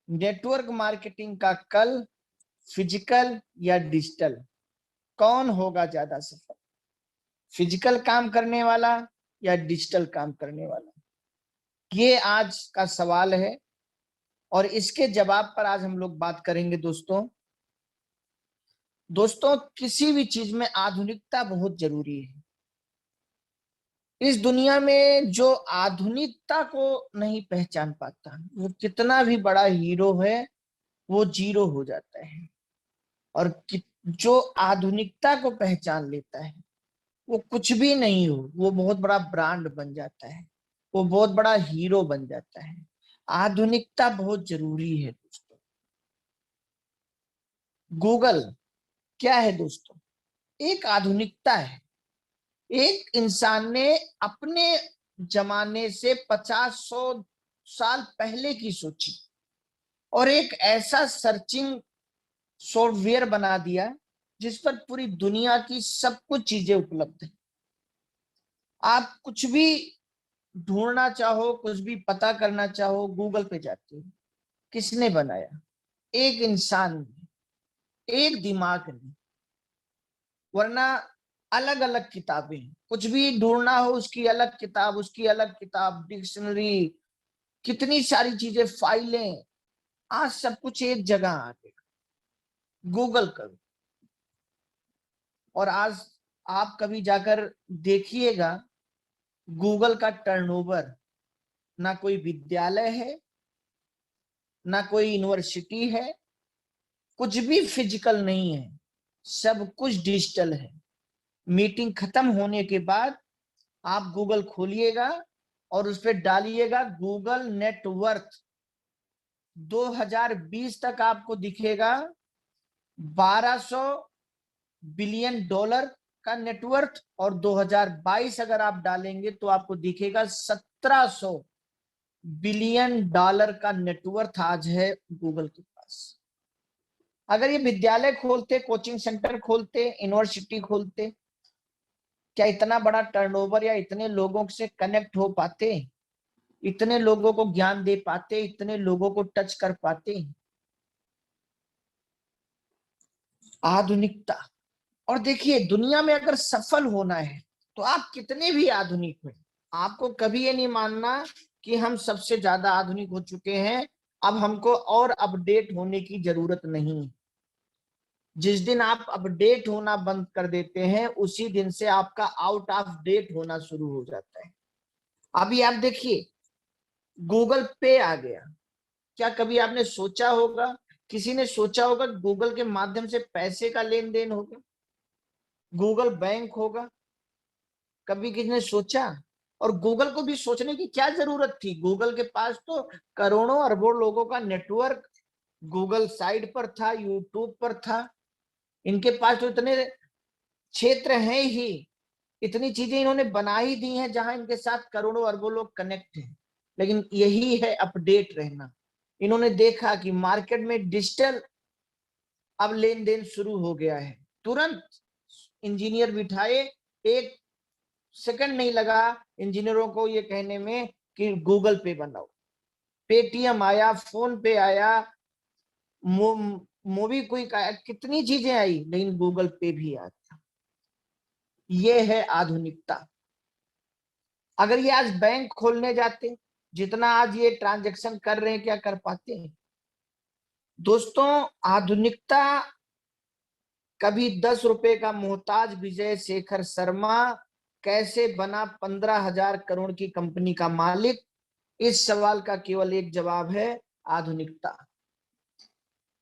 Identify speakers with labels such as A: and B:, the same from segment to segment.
A: Network marketing का कल physical या डिजिटल, कौन होगा ज्यादा सफल? फिजिकल काम करने वाला या डिजिटल काम करने वाला? ये आज का सवाल है और इसके जवाब पर आज हम लोग बात करेंगे दोस्तों। दोस्तों, किसी भी चीज में आधुनिकता बहुत जरूरी है। इस दुनिया में जो आधुनिकता को नहीं पहचान पाता, वो कितना भी बड़ा हीरो है, वो जीरो हो जाता है। और जो आधुनिकता को पहचान लेता है, वो कुछ भी नहीं हो, वो बहुत बड़ा ब्रांड बन जाता है, वो बहुत बड़ा हीरो बन जाता है। आधुनिकता बहुत जरूरी है दोस्तों। गूगल क्या है दोस्तों? एक आधुनिकता है। एक इंसान ने अपने जमाने से 50-100 साल पहले की सोची और एक ऐसा सर्चिंग सॉफ्टवेयर बना दिया जिस पर पूरी दुनिया की सब कुछ चीजें उपलब्ध है। आप कुछ भी ढूंढना चाहो, कुछ भी पता करना चाहो, गूगल पे जाते हो। किसने बनाया? एक इंसान ने, एक दिमाग ने। वरना अलग अलग किताबें, कुछ भी ढूंढना हो उसकी अलग किताब, उसकी अलग किताब, डिक्शनरी, कितनी सारी चीजें, फाइलें। आज सब कुछ एक जगह आ गया, गूगल करो। और आज आप कभी जाकर देखिएगा, गूगल का टर्नओवर, ना कोई विद्यालय है, ना कोई यूनिवर्सिटी है, कुछ भी फिजिकल नहीं है, सब कुछ डिजिटल है। मीटिंग खत्म होने के बाद आप गूगल खोलिएगा और उस पर डालिएगा गूगल नेटवर्थ। 2020 तक आपको दिखेगा 1200 बिलियन डॉलर का नेटवर्थ, और 2022 अगर आप डालेंगे तो आपको दिखेगा 1700 बिलियन डॉलर का नेटवर्थ आज है गूगल के पास। अगर ये विद्यालय खोलते, कोचिंग सेंटर खोलते, यूनिवर्सिटी खोलते, क्या इतना बड़ा टर्नओवर या इतने लोगों से कनेक्ट हो पाते, इतने लोगों को ज्ञान दे पाते, इतने लोगों को टच कर पाते? आधुनिकता। और देखिए, दुनिया में अगर सफल होना है तो आप कितने भी आधुनिक हो, आपको कभी ये नहीं मानना कि हम सबसे ज्यादा आधुनिक हो चुके हैं, अब हमको और अपडेट होने की जरूरत नहीं। जिस दिन आप अपडेट होना बंद कर देते हैं, उसी दिन से आपका आउट ऑफ डेट होना शुरू हो जाता है। अभी आप देखिए, गूगल पे आ गया। क्या कभी आपने सोचा होगा, किसी ने सोचा होगा गूगल के माध्यम से पैसे का लेन देन होगा, गूगल बैंक होगा? कभी किसी ने सोचा? और गूगल को भी सोचने की क्या जरूरत थी? गूगल के पास तो करोड़ों अरबों लोगों का नेटवर्क गूगल साइड पर था, यूट्यूब पर था। इनके पास तो इतने क्षेत्र हैं ही, इतनी चीजें इन्होंने बना ही दी हैं जहां इनके साथ करोड़ों अरबों लोग कनेक्ट हैं। लेकिन यही है अपडेट रहना। इन्होंने देखा कि मार्केट में डिजिटल अब लेन देन शुरू हो गया है। तुरंत इंजीनियर बिठाए, एक सेकंड नहीं लगा इंजीनियरों को ये कहने में कि गूगल पे बनाओ। पेटीएम आया, फोन पे आया, मोबी क्विक आया, कितनी चीजें आई, लेकिन गूगल पे भी आ गया। ये है आधुनिकता। अगर ये आज बैंक खोलने जाते, जितना आज ये ट्रांजैक्शन कर रहे हैं, क्या कर पाते हैं? दोस्तों, आधुनिकता कभी 10 रुपए का मोहताज विजय शेखर शर्मा कैसे बना 15,000 करोड़ की कंपनी का मालिक? इस सवाल का केवल एक जवाब है, आधुनिकता।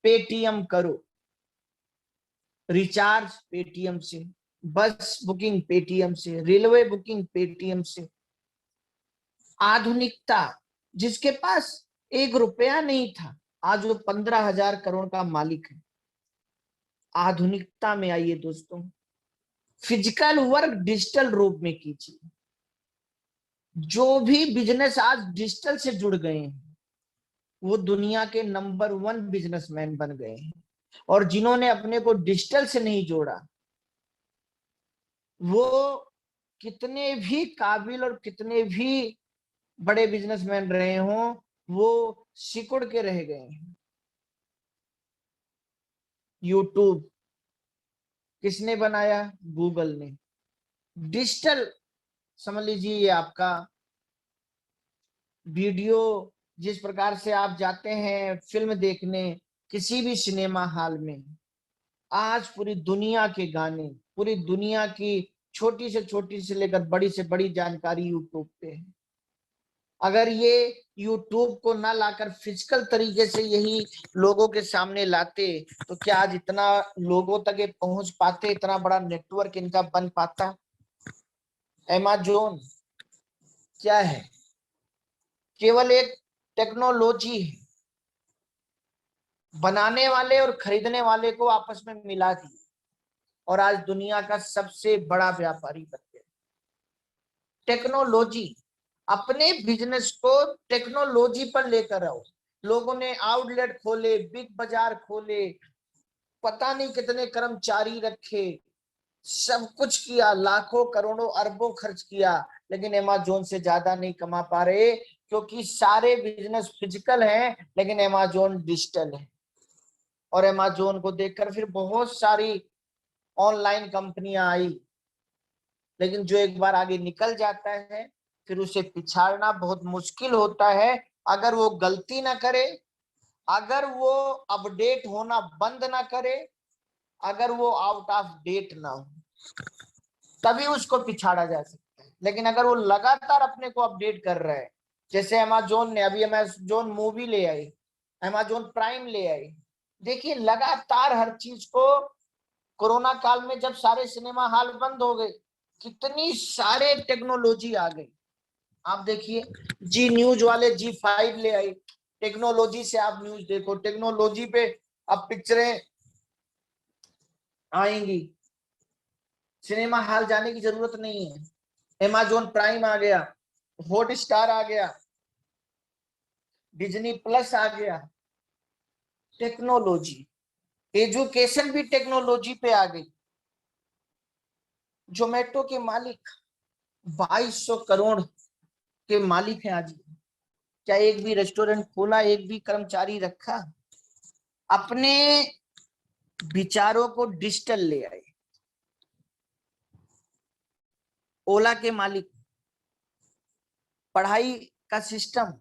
A: पेटीएम करो, रिचार्ज पेटीएम से, बस बुकिंग पेटीएम से, रेलवे बुकिंग पेटीएम से। आधुनिकता। जिसके पास 1 रुपया नहीं था, आज वो 15,000 करोड़ का मालिक है। आधुनिकता में आइए दोस्तों, फिजिकल वर्क डिजिटल रूप में कीजिए। जो भी बिजनेस आज डिजिटल से जुड़ गए हैं, वो दुनिया के नंबर 1 बिजनेसमैन बन गए हैं। और जिन्होंने अपने को डिजिटल से नहीं जोड़ा, वो कितने भी काबिल और कितने भी बड़े बिजनेसमैन रहे हों, वो सिकुड़ के रह गए हैं। यूट्यूब किसने बनाया? गूगल ने। डिजिटल समझ लीजिए ये आपका वीडियो, जिस प्रकार से आप जाते हैं फिल्म देखने किसी भी सिनेमा हॉल में, आज पूरी दुनिया के गाने, पूरी दुनिया की छोटी से छोटी से लेकर बड़ी से बड़ी जानकारी यूट्यूब पे है। अगर ये यूट्यूब को ना लाकर फिजिकल तरीके से यही लोगों के सामने लाते, तो क्या आज इतना लोगों तक ये पहुंच पाते, इतना बड़ा नेटवर्क इनका बन पाता? अमेज़न क्या है? केवल एक टेक्नोलॉजी है, बनाने वाले और खरीदने वाले को आपस में मिला दी, और आज दुनिया का सबसे बड़ा व्यापारी बन गया। टेक्नोलॉजी, अपने बिजनेस को टेक्नोलॉजी पर लेकर आओ। लोगों ने आउटलेट खोले, बिग बाजार खोले, पता नहीं कितने कर्मचारी रखे, सब कुछ किया, लाखों करोड़ों अरबों खर्च किया, लेकिन अमेज़न से ज्यादा नहीं कमा पा रहे, क्योंकि सारे बिजनेस फिजिकल हैं लेकिन अमेज़न डिजिटल है। और अमेज़न को देखकर फिर बहुत सारी ऑनलाइन कंपनियां आई, लेकिन जो एक बार आगे निकल जाता है फिर उसे पिछाड़ना बहुत मुश्किल होता है। अगर वो गलती ना करे, अगर वो अपडेट होना बंद ना करे, अगर वो आउट ऑफ डेट ना हो, तभी उसको पिछाड़ा जा सकता है। लेकिन अगर वो लगातार अपने को अपडेट कर रहा है, जैसे अमेज़न ने अभी अमेज़न मूवी ले आई, अमेज़न प्राइम ले आई, देखिए लगातार हर चीज को, कोरोना काल में जब सारे सिनेमा हॉल बंद हो गए, कितनी सारे टेक्नोलॉजी आ गई। आप देखिए जी न्यूज वाले जी5 ले आई, टेक्नोलॉजी से आप न्यूज देखो, टेक्नोलॉजी पे अब पिक्चरें आएंगी, सिनेमा हॉल जाने की जरूरत नहीं है। अमेज़न प्राइम आ गया, हॉट स्टार आ गया, डिज्नी प्लस आ गया। टेक्नोलॉजी, एजुकेशन भी टेक्नोलॉजी पे आ गई। जोमेटो के मालिक 2200 करोड़ के मालिक हैं आज। क्या एक भी रेस्टोरेंट खोला, एक भी कर्मचारी रखा? अपने विचारों को डिजिटल ले आए। ओला के मालिक, पढ़ाई का सिस्टम,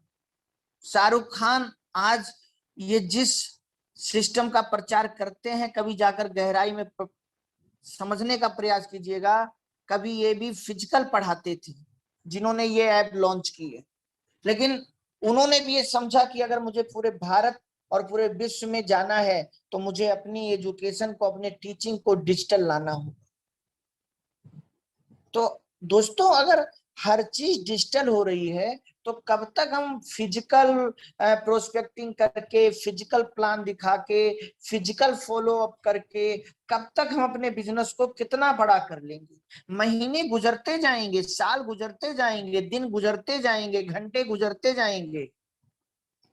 A: शाहरुख खान आज ये जिस सिस्टम का प्रचार करते हैं, कभी जाकर गहराई में समझने का प्रयास कीजिएगा। कभी ये भी फिजिकल पढ़ाते थे जिन्होंने ये ऐप लॉन्च की है, लेकिन उन्होंने भी ये समझा कि अगर मुझे पूरे भारत और पूरे विश्व में जाना है तो मुझे अपनी एजुकेशन को, अपने टीचिंग को डिजिटल लाना होगा। तो दोस्तों, अगर हर चीज डिजिटल हो रही है तो कब तक हम फिजिकल प्रोस्पेक्टिंग करके, फिजिकल प्लान दिखा के, फिजिकल फॉलो अप करके, कब तक हम अपने बिजनेस को कितना बड़ा कर लेंगे? महीने गुजरते जाएंगे, साल गुजरते जाएंगे, दिन गुजरते जाएंगे, घंटे गुजरते जाएंगे,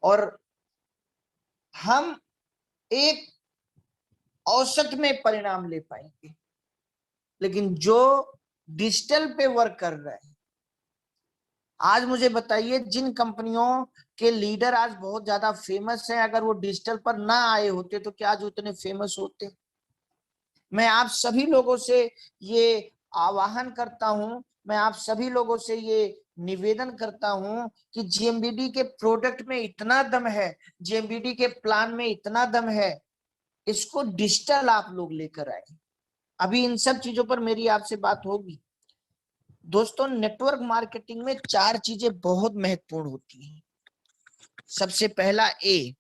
A: और हम एक औसत में परिणाम ले पाएंगे। लेकिन जो डिजिटल पे वर्क कर रहा है, आज मुझे बताइए जिन कंपनियों के लीडर आज बहुत ज्यादा फेमस हैं, अगर वो डिजिटल पर ना आए होते तो क्या आज उतने फेमस होते? मैं आप सभी लोगों से ये आह्वान करता हूं, मैं आप सभी लोगों से ये निवेदन करता हूं कि जीएमबीडी के प्रोडक्ट में इतना दम है, जीएमबीडी के प्लान में इतना दम है, इसको डिजिटल आप लोग लेकर आए। अभी इन सब चीजों पर मेरी आपसे बात होगी। दोस्तों, नेटवर्क मार्केटिंग में 4 चीजें बहुत महत्वपूर्ण होती हैं। सबसे पहला ए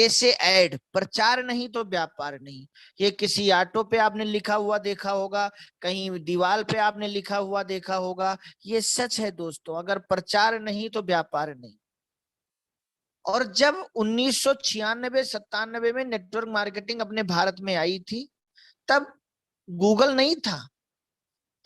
A: से ऐड, प्रचार नहीं तो व्यापार नहीं। ये किसी ऑटो पे आपने लिखा हुआ देखा होगा, कहीं दीवार पे आपने लिखा हुआ देखा होगा, ये सच है दोस्तों, अगर प्रचार नहीं तो व्यापार नहीं। और जब 1996-97 में नेटवर्क मार्केटिंग अपने भारत में आई थी, तब गूगल नहीं था,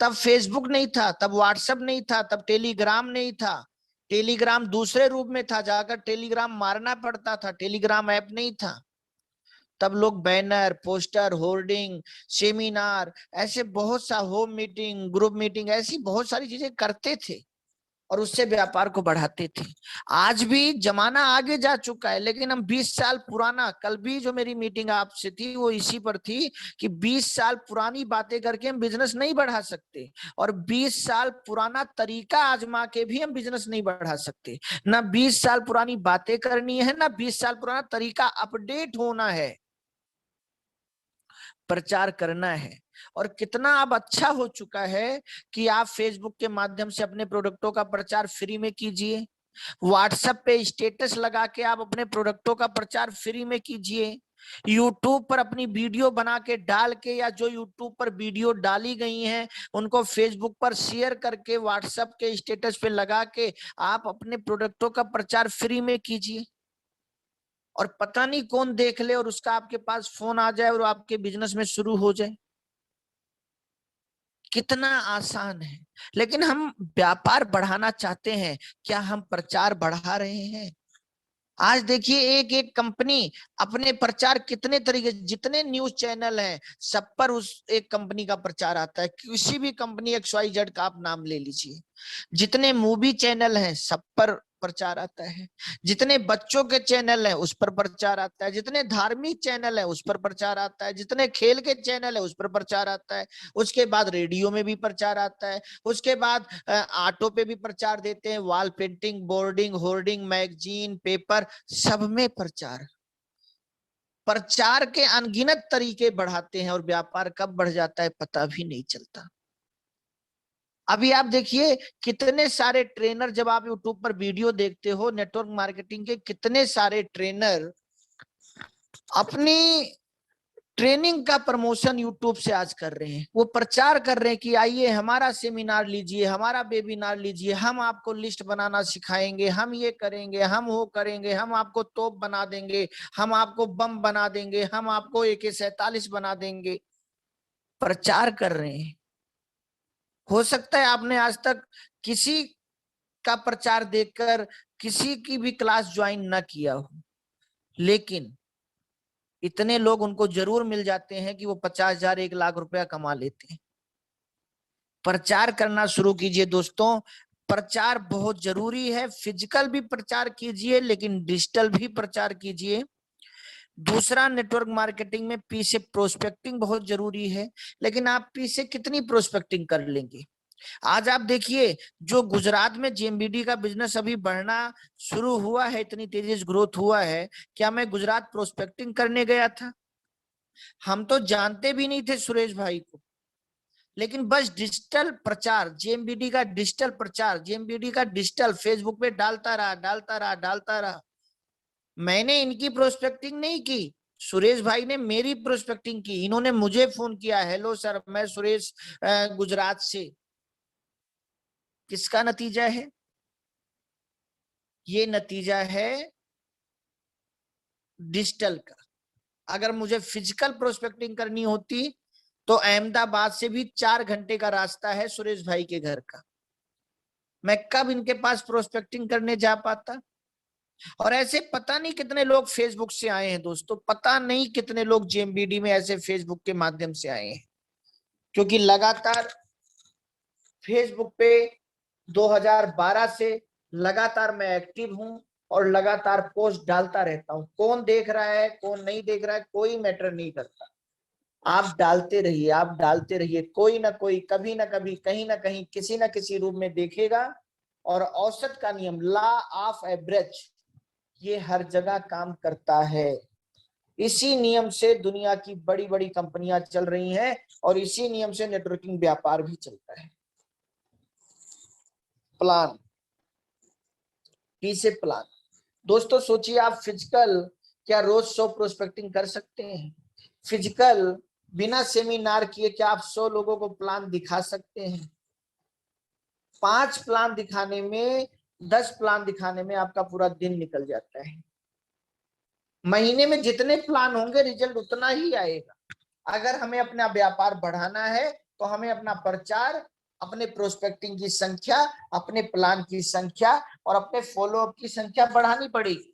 A: तब फेसबुक नहीं था, तब व्हाट्सएप नहीं था, तब टेलीग्राम नहीं था। टेलीग्राम दूसरे रूप में था, जाकर टेलीग्राम मारना पड़ता था, टेलीग्राम ऐप नहीं था। तब लोग बैनर, पोस्टर, होर्डिंग, सेमिनार, ऐसे बहुत सा होम मीटिंग, ग्रुप मीटिंग, ऐसी बहुत सारी चीजें करते थे। और उससे व्यापार को बढ़ाते थे। आज भी जमाना आगे जा चुका है, लेकिन हम 20 साल पुराना, कल भी जो मेरी मीटिंग आपसे थी वो इसी पर थी कि 20 साल पुरानी बातें करके हम बिजनेस नहीं बढ़ा सकते, और 20 साल पुराना तरीका आजमा के भी हम बिजनेस नहीं बढ़ा सकते। ना 20 साल पुरानी बातें करनी है, ना 20 साल पुराना तरीका अपडेट होना है, प्रचार करना है। और कितना अब अच्छा हो चुका है कि आप फेसबुक के माध्यम से अपने प्रोडक्टों का प्रचार फ्री में कीजिए, व्हाट्सएप पे स्टेटस लगा के आप अपने प्रोडक्टों का प्रचार फ्री में कीजिए, यूट्यूब पर अपनी वीडियो बना के डाल के, या जो यूट्यूब पर वीडियो डाली गई हैं उनको फेसबुक पर शेयर करके व्हाट्सएप के स्टेटस पे लगा के आप अपने प्रोडक्टों का प्रचार फ्री में कीजिए। और पता नहीं कौन देख ले और उसका आपके पास फोन आ जाए और आपके बिजनेस में शुरू हो जाए। कितना आसान है। लेकिन हम व्यापार बढ़ाना चाहते हैं, क्या हम प्रचार बढ़ा रहे हैं? आज देखिए एक एक कंपनी अपने प्रचार कितने तरीके, जितने न्यूज चैनल हैं सब पर उस एक कंपनी का प्रचार आता है। किसी भी कंपनी XYZ का आप नाम ले लीजिए, जितने मूवी चैनल हैं सब पर प्रचार आता है, जितने बच्चों के चैनल हैं उस पर प्रचार आता है, जितने धार्मिक चैनल है उस पर प्रचार आता है, जितने खेल के चैनल है उस पर प्रचार आता है। उसके बाद रेडियो में भी प्रचार आता है, उसके बाद ऑटो पे भी प्रचार देते हैं, wall painting, boarding, hoarding, magazine, paper, सब में प्रचार। प्रचार के अनगिनत तरीके बढ़ाते हैं और व्यापार कब बढ़ जाता है पता भी नहीं चलता। अभी आप देखिए कितने सारे ट्रेनर, जब आप यूट्यूब पर वीडियो देखते हो नेटवर्क मार्केटिंग के, कितने सारे ट्रेनर अपनी ट्रेनिंग का प्रमोशन यूट्यूब से आज कर रहे हैं। वो प्रचार कर रहे हैं कि आइए हमारा सेमिनार लीजिए, हमारा वेबिनार लीजिए, हम आपको लिस्ट बनाना सिखाएंगे, हम ये करेंगे, हम वो करेंगे, हम आपको तोप बना देंगे, हम आपको बम बना देंगे, हम आपको AK-47 बना देंगे। प्रचार कर रहे हैं। हो सकता है आपने आज तक किसी का प्रचार देखकर किसी की भी क्लास ज्वाइन ना किया हो, लेकिन इतने लोग उनको जरूर मिल जाते हैं कि वो 50,000 1 लाख रुपया कमा लेते हैं। प्रचार करना शुरू कीजिए दोस्तों। प्रचार बहुत जरूरी है। फिजिकल भी प्रचार कीजिए लेकिन डिजिटल भी प्रचार कीजिए। दूसरा, नेटवर्क मार्केटिंग में पी से प्रोस्पेक्टिंग बहुत जरूरी है, लेकिन आप पी से कितनी प्रोस्पेक्टिंग कर लेंगे? आज आप देखिए जो गुजरात में GMBD का बिजनेस अभी बढ़ना शुरू हुआ है, इतनी तेजी से ग्रोथ हुआ है, क्या मैं गुजरात प्रोस्पेक्टिंग करने गया था? हम तो जानते भी नहीं थे सुरेश भाई को, लेकिन बस डिजिटल प्रचार, GMBD का डिजिटल प्रचार, GMBD का डिजिटल फेसबुक पे डालता रहा, डालता रहा, डालता रहा। मैंने इनकी प्रोस्पेक्टिंग नहीं की, सुरेश भाई ने मेरी प्रोस्पेक्टिंग की। इन्होंने मुझे फोन किया, हेलो सर मैं सुरेश गुजरात से। किसका नतीजा है ये? नतीजा है डिजिटल का। अगर मुझे फिजिकल प्रोस्पेक्टिंग करनी होती तो अहमदाबाद से भी 4 घंटे का रास्ता है सुरेश भाई के घर का, मैं कब इनके पास प्रोस्पेक्टिंग करने जा पाता? और ऐसे पता नहीं कितने लोग फेसबुक से आए हैं दोस्तों, पता नहीं कितने लोग GMBD में ऐसे फेसबुक के माध्यम से आए हैं, क्योंकि लगातार फेसबुक पे 2012 से लगातार मैं एक्टिव हूं और लगातार पोस्ट डालता रहता हूं। कौन देख रहा है कौन नहीं देख रहा है कोई मैटर नहीं करता, आप डालते रहिए, आप डालते रहिए, कोई ना कोई कभी ना कभी कहीं ना कहीं किसी ना किसी रूप में देखेगा। और औसत का नियम, लॉ ऑफ एवरेज, ये हर जगह काम करता है। इसी नियम से दुनिया की बड़ी बड़ी कंपनियां चल रही हैं और इसी नियम से नेटवर्किंग व्यापार भी चलता है। प्लान, पी से प्लान। दोस्तों सोचिए आप फिजिकल क्या रोज 100 प्रोस्पेक्टिंग कर सकते हैं? फिजिकल बिना सेमिनार किए क्या आप 100 लोगों को प्लान दिखा सकते हैं? 5 प्लान दिखाने में, 10 प्लान दिखाने में आपका पूरा दिन निकल जाता है। महीने में जितने प्लान होंगे रिजल्ट उतना ही आएगा। अगर हमें अपना व्यापार बढ़ाना है तो हमें अपना प्रचार, अपने प्रोस्पेक्टिंग की संख्या, अपने प्लान की संख्या और अपने फॉलोअप की संख्या बढ़ानी पड़ेगी।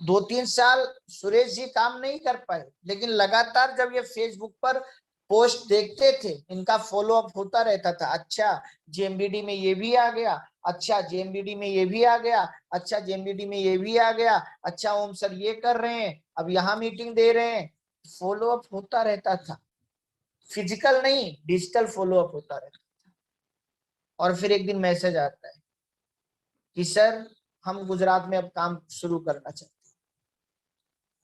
A: 2-3 साल सुरेश जी काम नहीं कर पाए, लेकिन लगातार जब ये फेसबुक पर पोस्ट देखते थे, इनका फॉलो अप होता रहता था। अच्छा जेएमबीडी में ये भी आ गया, अच्छा जेएमबीडी में ये भी आ गया, अच्छा जेएमबीडी में ये भी आ गया, अच्छा ओम सर ये कर रहे हैं, अब यहाँ मीटिंग दे रहे हैं। फॉलो अप होता रहता था, फिजिकल नहीं डिजिटल फॉलो अप होता रहता था। और फिर एक दिन मैसेज आता है कि सर हम गुजरात में अब काम शुरू करना चाहते हैं।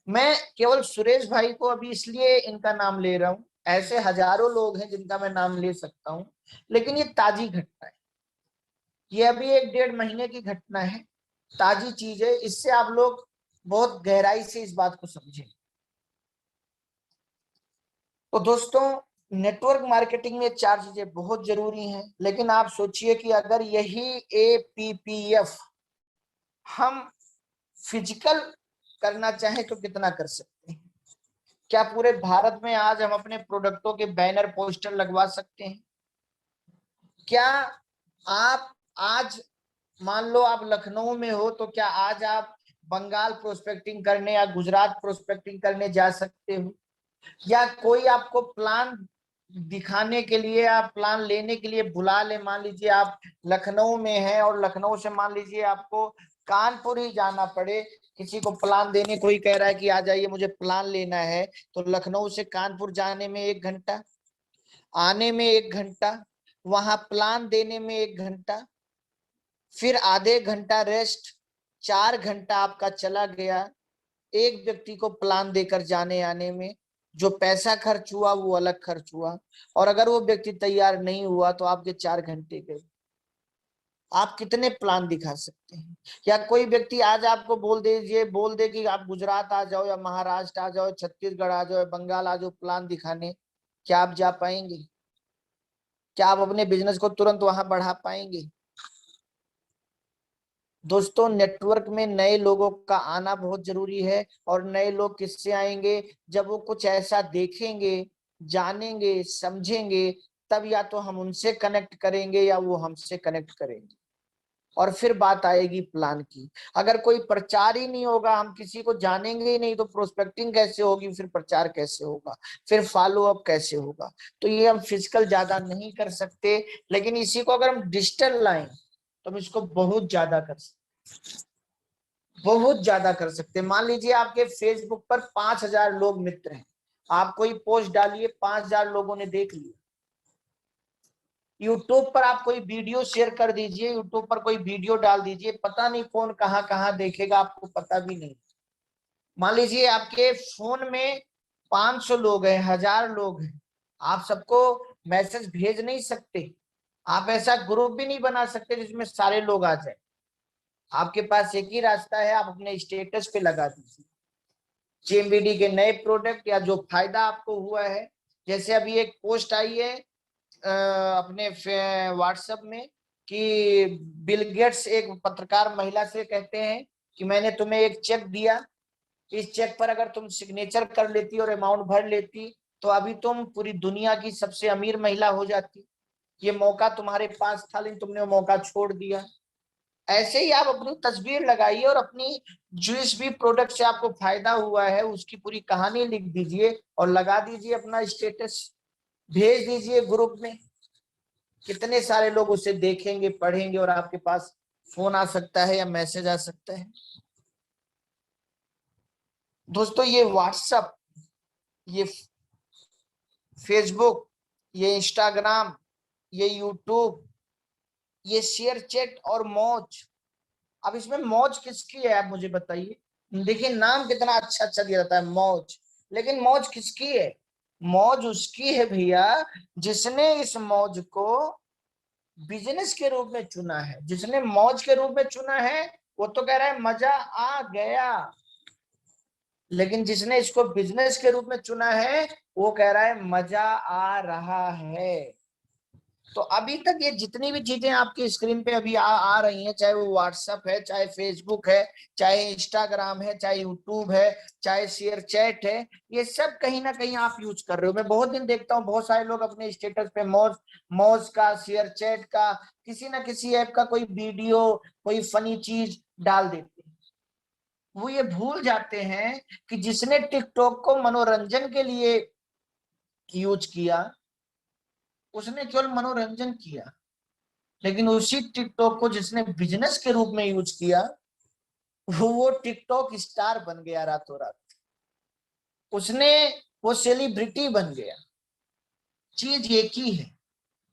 A: मैं केवल सुरेश भाई को अभी इसलिए इनका नाम ले रहा हूं, ऐसे हजारों लोग हैं जिनका मैं नाम ले सकता हूं, लेकिन ये ताजी घटना है, ये अभी 1-1.5 महीने की घटना है, ताजी चीज है। इससे आप लोग बहुत गहराई से इस बात को समझें। तो दोस्तों नेटवर्क मार्केटिंग में 4 चीजें बहुत जरूरी हैं, लेकिन आप सोचिए कि अगर यही APPF हम फिजिकल करना चाहें तो कितना कर सकते हैं? क्या पूरे भारत में आज हम अपने प्रोडक्टों के बैनर पोस्टर लगवा सकते हैं? क्या आप आज मान लो आप लखनऊ में हो, तो क्या आज आप बंगाल प्रोस्पेक्टिंग करने या गुजरात प्रोस्पेक्टिंग करने जा सकते हो? या कोई आपको प्लान दिखाने के लिए, आप प्लान लेने के लिए बुला ले, मान लीजिए आप लखनऊ में हैं और लखनऊ से मान लीजिए आपको कानपुर ही जाना पड़े, किसी को प्लान देने, कोई कह रहा है कि आ जाइए मुझे प्लान लेना है, तो लखनऊ से कानपुर जाने में 1 घंटा, आने में 1 घंटा, वहां प्लान देने में 1 घंटा, फिर आधे घंटा रेस्ट, 4 घंटा आपका चला गया एक व्यक्ति को प्लान देकर जाने आने में। जो पैसा खर्च हुआ वो अलग खर्च हुआ, और अगर वो व्यक्ति तैयार नहीं हुआ तो आपके 4 घंटे गए। आप कितने प्लान दिखा सकते हैं? या कोई व्यक्ति आज आपको बोल दे कि आप गुजरात आ जाओ या महाराष्ट्र आ जाओ, छत्तीसगढ़ आ जाओ, बंगाल आ जाओ प्लान दिखाने, क्या आप जा पाएंगे? क्या आप अपने बिजनेस को तुरंत वहां बढ़ा पाएंगे? दोस्तों नेटवर्क में नए लोगों का आना बहुत जरूरी है। और नए लोग किससे आएंगे? जब वो कुछ ऐसा देखेंगे, जानेंगे, समझेंगे, तब या तो हम उनसे कनेक्ट करेंगे या वो हमसे कनेक्ट करेंगे। और फिर बात आएगी प्लान की। अगर कोई प्रचार ही नहीं होगा, हम किसी को जानेंगे ही नहीं, तो प्रोस्पेक्टिंग कैसे होगी? फिर प्रचार कैसे होगा? फिर फॉलो अप कैसे होगा? तो ये हम फिजिकल ज्यादा नहीं कर सकते, लेकिन इसी को अगर हम डिजिटल लाएं तो हम इसको बहुत ज्यादा कर सकते, बहुत ज्यादा कर सकते हैं। मान लीजिए आपके फेसबुक पर 5,000 लोग मित्र हैं, आप कोई पोस्ट डालिए 5,000 लोगों ने देख लिया। यूट्यूब पर आप कोई वीडियो शेयर कर दीजिए, यूट्यूब पर कोई वीडियो डाल दीजिए, पता नहीं कौन कहां कहां देखेगा, आपको पता भी नहीं। मान लीजिए आपके फोन में 500 लोग हैं, 1,000 लोग हैं, आप सबको मैसेज भेज नहीं सकते, आप ऐसा ग्रुप भी नहीं बना सकते जिसमें सारे लोग आ जाए। आपके पास एक ही रास्ता है, आप अपने स्टेटस पे लगा दीजिए जेएमबीडी के नए प्रोडक्ट या जो फायदा आपको हुआ है। जैसे अभी एक पोस्ट आई है अपने व्हाट्सएप में कि बिल गेट्स एक पत्रकार महिला से कहते हैं कि मैंने तुम्हें एक चेक दिया, इस चेक पर अगर तुम सिग्नेचर कर लेती और अमाउंट भर लेती तो अभी तुम पूरी दुनिया की सबसे अमीर महिला हो जाती। ये मौका तुम्हारे पास था, लेकिन तुमने वो मौका छोड़ दिया। ऐसे ही आप अपनी तस्वीर लगाइए और अपनी जिस भी प्रोडक्ट से आपको फायदा हुआ है उसकी पूरी कहानी लिख दीजिए और लगा दीजिए अपना स्टेटस, भेज दीजिए ग्रुप में। कितने सारे लोग उसे देखेंगे, पढ़ेंगे, और आपके पास फोन आ सकता है या मैसेज आ सकता है। दोस्तों ये व्हाट्सएप, ये फेसबुक, ये इंस्टाग्राम, ये यूट्यूब, ये शेयर चैट और मौज, अब इसमें मौज किसकी है आप मुझे बताइए? देखिए नाम कितना अच्छा अच्छा दिया जाता है मौज, लेकिन मौज किसकी है? मौज उसकी है भैया जिसने इस मौज को बिजनेस के रूप में चुना है। जिसने मौज के रूप में चुना है वो तो कह रहा है मजा आ गया, लेकिन जिसने इसको बिजनेस के रूप में चुना है वो कह रहा है मजा आ रहा है। तो अभी तक ये जितनी भी चीजें आपकी स्क्रीन पे अभी आ रही हैं, चाहे वो व्हाट्सएप है, चाहे फेसबुक है, चाहे इंस्टाग्राम है, चाहे यूट्यूब है, चाहे शेयर चैट है, ये सब कहीं ना कहीं आप यूज कर रहे हो। मैं बहुत दिन देखता हूँ बहुत सारे लोग अपने स्टेटस पे मौज मौज का, शेयर चैट का, किसी ना किसी ऐप का कोई वीडियो, कोई फनी चीज डाल देते हैं। वो ये भूल जाते हैं कि जिसने टिकटॉक को मनोरंजन के लिए यूज किया, उसने केवल मनोरंजन किया, लेकिन उसी टिकटॉक को जिसने बिजनेस के रूप में यूज किया, वो टिकटॉक स्टार बन गया रातों रात। उसने वो सेलिब्रिटी बन गया। चीज एक ही है।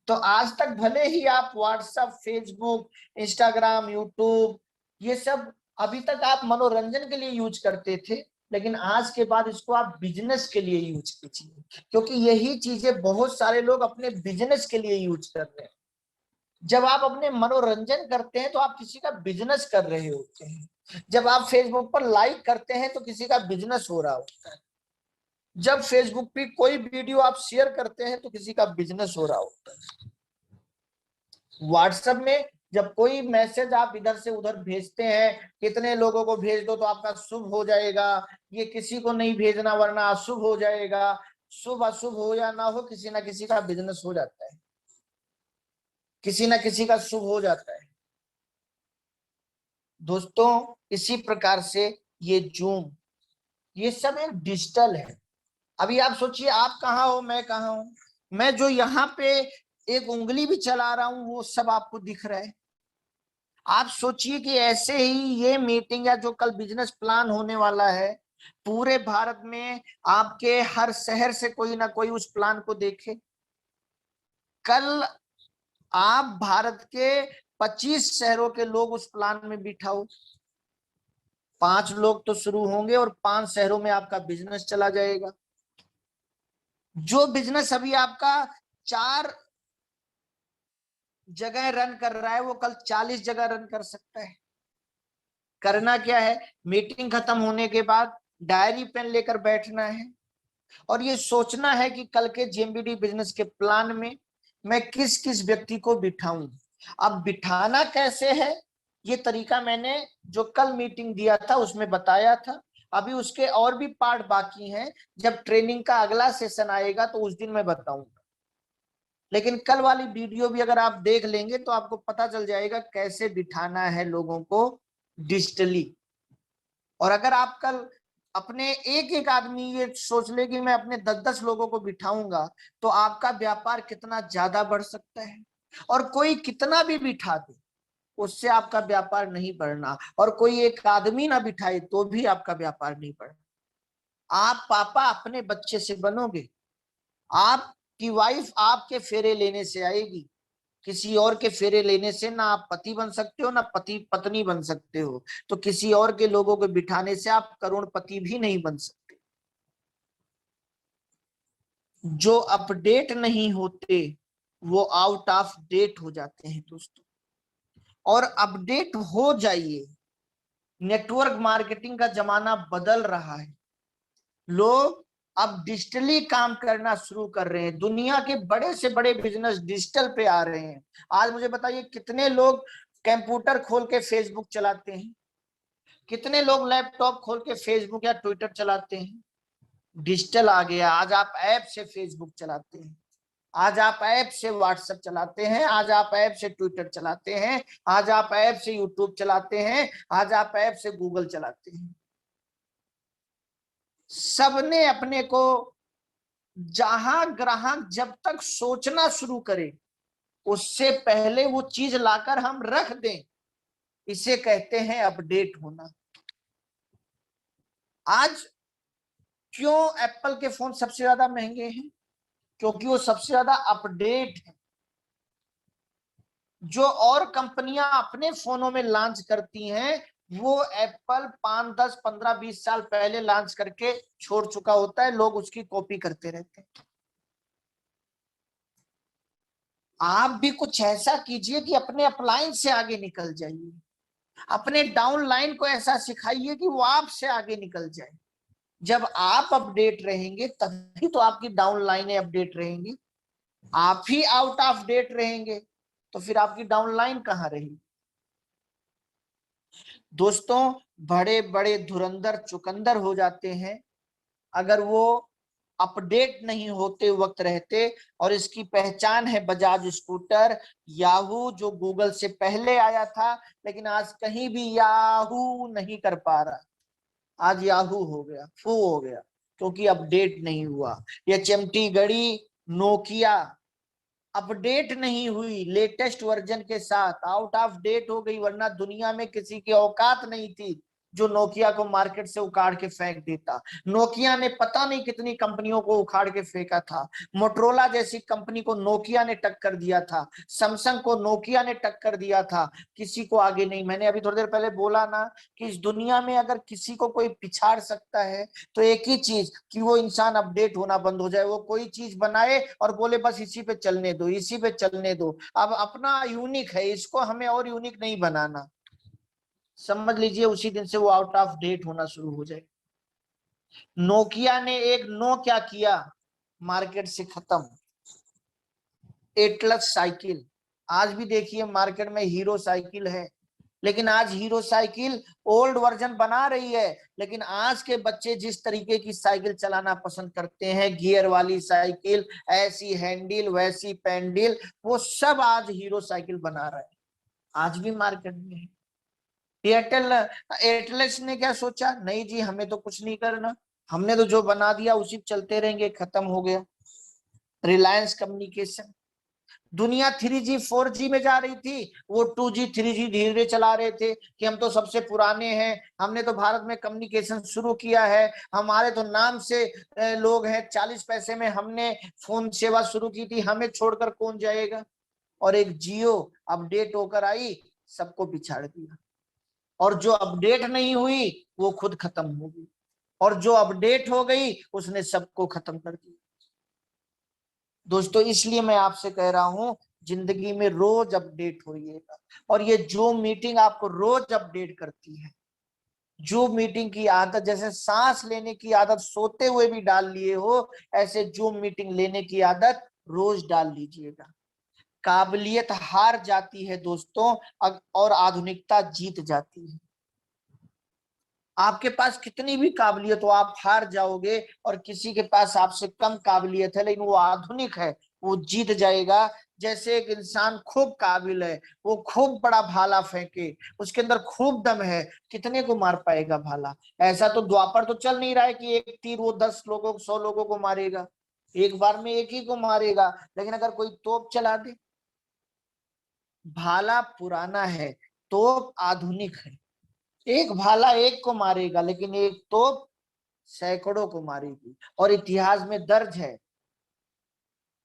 A: तो आज तक भले ही आप व्हाट्सएप, फेसबुक, इंस्टाग्राम, यूट्यूब, ये सब अभी तक आप मनोरंजन के लिए यूज करते थे, लेकिन आज के बाद इसको आप बिजनेस के लिए यूज कीजिए, क्योंकि यही चीजें बहुत सारे लोग अपने बिजनेस के लिए यूज कर रहे हैं। जब आप अपने मनोरंजन करते हैं तो आप किसी का बिजनेस कर रहे होते हैं। जब आप फेसबुक पर लाइक करते हैं तो किसी का बिजनेस हो रहा होता है। जब फेसबुक पे कोई वीडियो आप शेयर करते हैं तो किसी का बिजनेस हो रहा होता है। व्हाट्सएप में जब कोई मैसेज आप इधर से उधर भेजते हैं, कितने लोगों को भेज दो तो आपका शुभ हो जाएगा, ये किसी को नहीं भेजना वरना अशुभ हो जाएगा। शुभ अशुभ हो या ना हो, किसी ना किसी का बिजनेस हो जाता है, किसी ना किसी का शुभ हो जाता है। दोस्तों इसी प्रकार से ये जूम, ये सब एक डिजिटल है। अभी आप सोचिए, आप कहाँ हो, मैं कहाँ हूं। मैं जो यहाँ पे एक उंगली भी चला रहा हूं वो सब आपको दिख रहा है। आप सोचिए कि ऐसे ही ये मीटिंग या जो कल बिजनेस प्लान होने वाला है, पूरे भारत में आपके हर शहर से कोई ना कोई उस प्लान को देखे। कल आप भारत के 25 शहरों के लोग उस प्लान में बिठाओ, 5 लोग तो शुरू होंगे और 5 शहरों में आपका बिजनेस चला जाएगा। जो बिजनेस अभी आपका 4 जगह रन कर रहा है, वो कल 40 जगह रन कर सकता है। करना क्या है, मीटिंग खत्म होने के बाद डायरी पेन लेकर बैठना है और ये सोचना है कि कल के जेएमबीडी बिजनेस के प्लान में मैं किस किस व्यक्ति को बिठाऊं। अब बिठाना कैसे है, ये तरीका मैंने जो कल मीटिंग दिया था उसमें बताया था। अभी उसके और भी पार्ट बाकी हैं, जब ट्रेनिंग का अगला सेशन आएगा तो उस दिन मैं बताऊंगा। लेकिन कल वाली वीडियो भी अगर आप देख लेंगे तो आपको पता चल जाएगा कैसे बिठाना है लोगों को डिजिटली। और अगर आप कल अपने एक एक आदमी ये सोच ले कि मैं अपने 10-10 लोगों को बिठाऊंगा, तो आपका व्यापार कितना ज्यादा बढ़ सकता है। और कोई कितना भी बिठा दे, उससे आपका व्यापार नहीं बढ़ना, और कोई एक आदमी ना बिठाए तो भी आपका व्यापार नहीं बढ़ना। आप पापा अपने बच्चे से बनोगे, आपकी वाइफ आपके फेरे लेने से आएगी, किसी और के फेरे लेने से ना आप पति बन सकते हो ना पति पत्नी बन सकते हो। तो किसी और के लोगों को बिठाने से आप करोड़पति भी नहीं बन सकते। जो अपडेट नहीं होते वो आउट ऑफ डेट हो जाते हैं दोस्तों। और अपडेट हो जाइए। नेटवर्क मार्केटिंग का जमाना बदल रहा है। लोग अब डिजिटली काम करना शुरू कर रहे हैं। दुनिया के बड़े से बड़े बिजनेस डिजिटल पे आ रहे हैं। आज मुझे बताइए, कितने लोग कंप्यूटर खोल के फेसबुक चलाते हैं, कितने लोग लैपटॉप खोल के फेसबुक या ट्विटर चलाते हैं। डिजिटल आ गया। आज आप ऐप से फेसबुक चलाते हैं, आज आप ऐप से व्हाट्सएप चलाते हैं, आज आप ऐप से ट्विटर चलाते हैं, आज आप ऐप से यूट्यूब चलाते हैं, आज आप ऐप से गूगल चलाते हैं। सबने अपने को, जहां ग्राहक जब तक सोचना शुरू करे उससे पहले वो चीज लाकर हम रख दें, इसे कहते हैं अपडेट होना। आज क्यों एप्पल के फोन सबसे ज्यादा महंगे हैं? क्योंकि वो सबसे ज्यादा अपडेट है। जो और कंपनियां अपने फोनों में लॉन्च करती हैं, वो एप्पल 5, 10, 15, 20 साल पहले लॉन्च करके छोड़ चुका होता है। लोग उसकी कॉपी करते रहते हैं। आप भी कुछ ऐसा कीजिए कि अपने अप्लायंस से आगे निकल जाइए। अपने डाउन लाइन को ऐसा सिखाइए कि वो आपसे आगे निकल जाए। जब आप अपडेट रहेंगे तभी तो आपकी डाउन लाइनें अपडेट रहेंगी। आप ही आउट ऑफ डेट रहेंगे तो फिर आपकी डाउन लाइन कहां रहेगी। दोस्तों बड़े बड़े धुरंधर चुकंदर हो जाते हैं अगर वो अपडेट नहीं होते वक्त रहते। और इसकी पहचान है बजाज स्कूटर, याहू जो गूगल से पहले आया था, लेकिन आज कहीं भी याहू नहीं कर पा रहा। आज याहू हो गया, फू हो गया। क्योंकि अपडेट नहीं हुआ। ये चिमटी घड़ी नोकिया अपडेट नहीं हुई लेटेस्ट वर्जन के साथ, आउट ऑफ डेट हो गई, वरना दुनिया में किसी की औकात नहीं थी जो नोकिया को मार्केट से उखाड़ के फेंक देता। नोकिया ने पता नहीं कितनी कंपनियों को उखाड़ के फेंका था। मोटरोला जैसी कंपनी को नोकिया ने टक्कर दिया था, सैमसंग को नोकिया ने टक्कर दिया था, किसी को आगे नहीं। मैंने अभी थोड़ी देर पहले बोला ना कि इस दुनिया में अगर किसी को कोई पिछाड़ सकता है तो एक ही चीज, कि वो इंसान अपडेट होना बंद हो जाए। वो कोई चीज बनाए और बोले बस इसी पे चलने दो, इसी पे चलने दो। अब अपना यूनिक है, इसको हमें और यूनिक नहीं बनाना। समझ लीजिए उसी दिन से वो आउट ऑफ डेट होना शुरू हो जाए। नोकिया ने एक नो क्या किया, मार्केट से खत्म। एटलस साइकिल, आज भी देखिए मार्केट में हीरो साइकिल है, लेकिन आज हीरो साइकिल ओल्ड वर्जन बना रही है। लेकिन आज के बच्चे जिस तरीके की साइकिल चलाना पसंद करते हैं, गियर वाली साइकिल, ऐसी हैंडल वैसी पैंडल, वो सब आज हीरो साइकिल बना रहा है, आज भी मार्केट में है। एयरटेल एयरटेल ने क्या सोचा, नहीं जी हमें तो कुछ नहीं करना, हमने तो जो बना दिया उसी चलते रहेंगे, खत्म हो गया। रिलायंस कम्युनिकेशन, दुनिया 3G 4G में जा रही थी, वो 2G 3G धीरे चला रहे थे कि हम तो सबसे पुराने हैं, हमने तो भारत में कम्युनिकेशन शुरू किया है, हमारे तो नाम से लोग हैं, 40 पैसे में हमने फोन सेवा शुरू की थी, हमें छोड़कर कौन जाएगा। और एक जियो अपडेट होकर आई, सबको पिछाड़ दिया। और जो अपडेट नहीं हुई वो खुद खत्म हो गई, और जो अपडेट हो गई उसने सबको खत्म कर दिया। दोस्तों इसलिए मैं आपसे कह रहा हूं, जिंदगी में रोज अपडेट होइएगा। और ये जो मीटिंग आपको रोज अपडेट करती है, जो मीटिंग की आदत, जैसे सांस लेने की आदत सोते हुए भी डाल लिए हो, ऐसे जो मीटिंग लेने की आदत रोज डाल लीजिएगा। काबिलियत हार जाती है दोस्तों, और आधुनिकता जीत जाती है। आपके पास कितनी भी काबिलियत हो, आप हार जाओगे, और किसी के पास आपसे कम काबिलियत है लेकिन वो आधुनिक है, वो जीत जाएगा। जैसे एक इंसान खूब काबिल है, वो खूब बड़ा भाला फेंके, उसके अंदर खूब दम है, कितने को मार पाएगा भाला। ऐसा तो द्वापर तो चल नहीं रहा है कि एक तीर वो 10 लोगों 100 लोगों को मारेगा, एक बार में एक ही को मारेगा। लेकिन अगर कोई तोप चला दे, भाला पुराना है, तोप आधुनिक है, एक भाला एक को मारेगा लेकिन एक तोप सैकड़ों को मारेगी। और इतिहास में दर्ज है,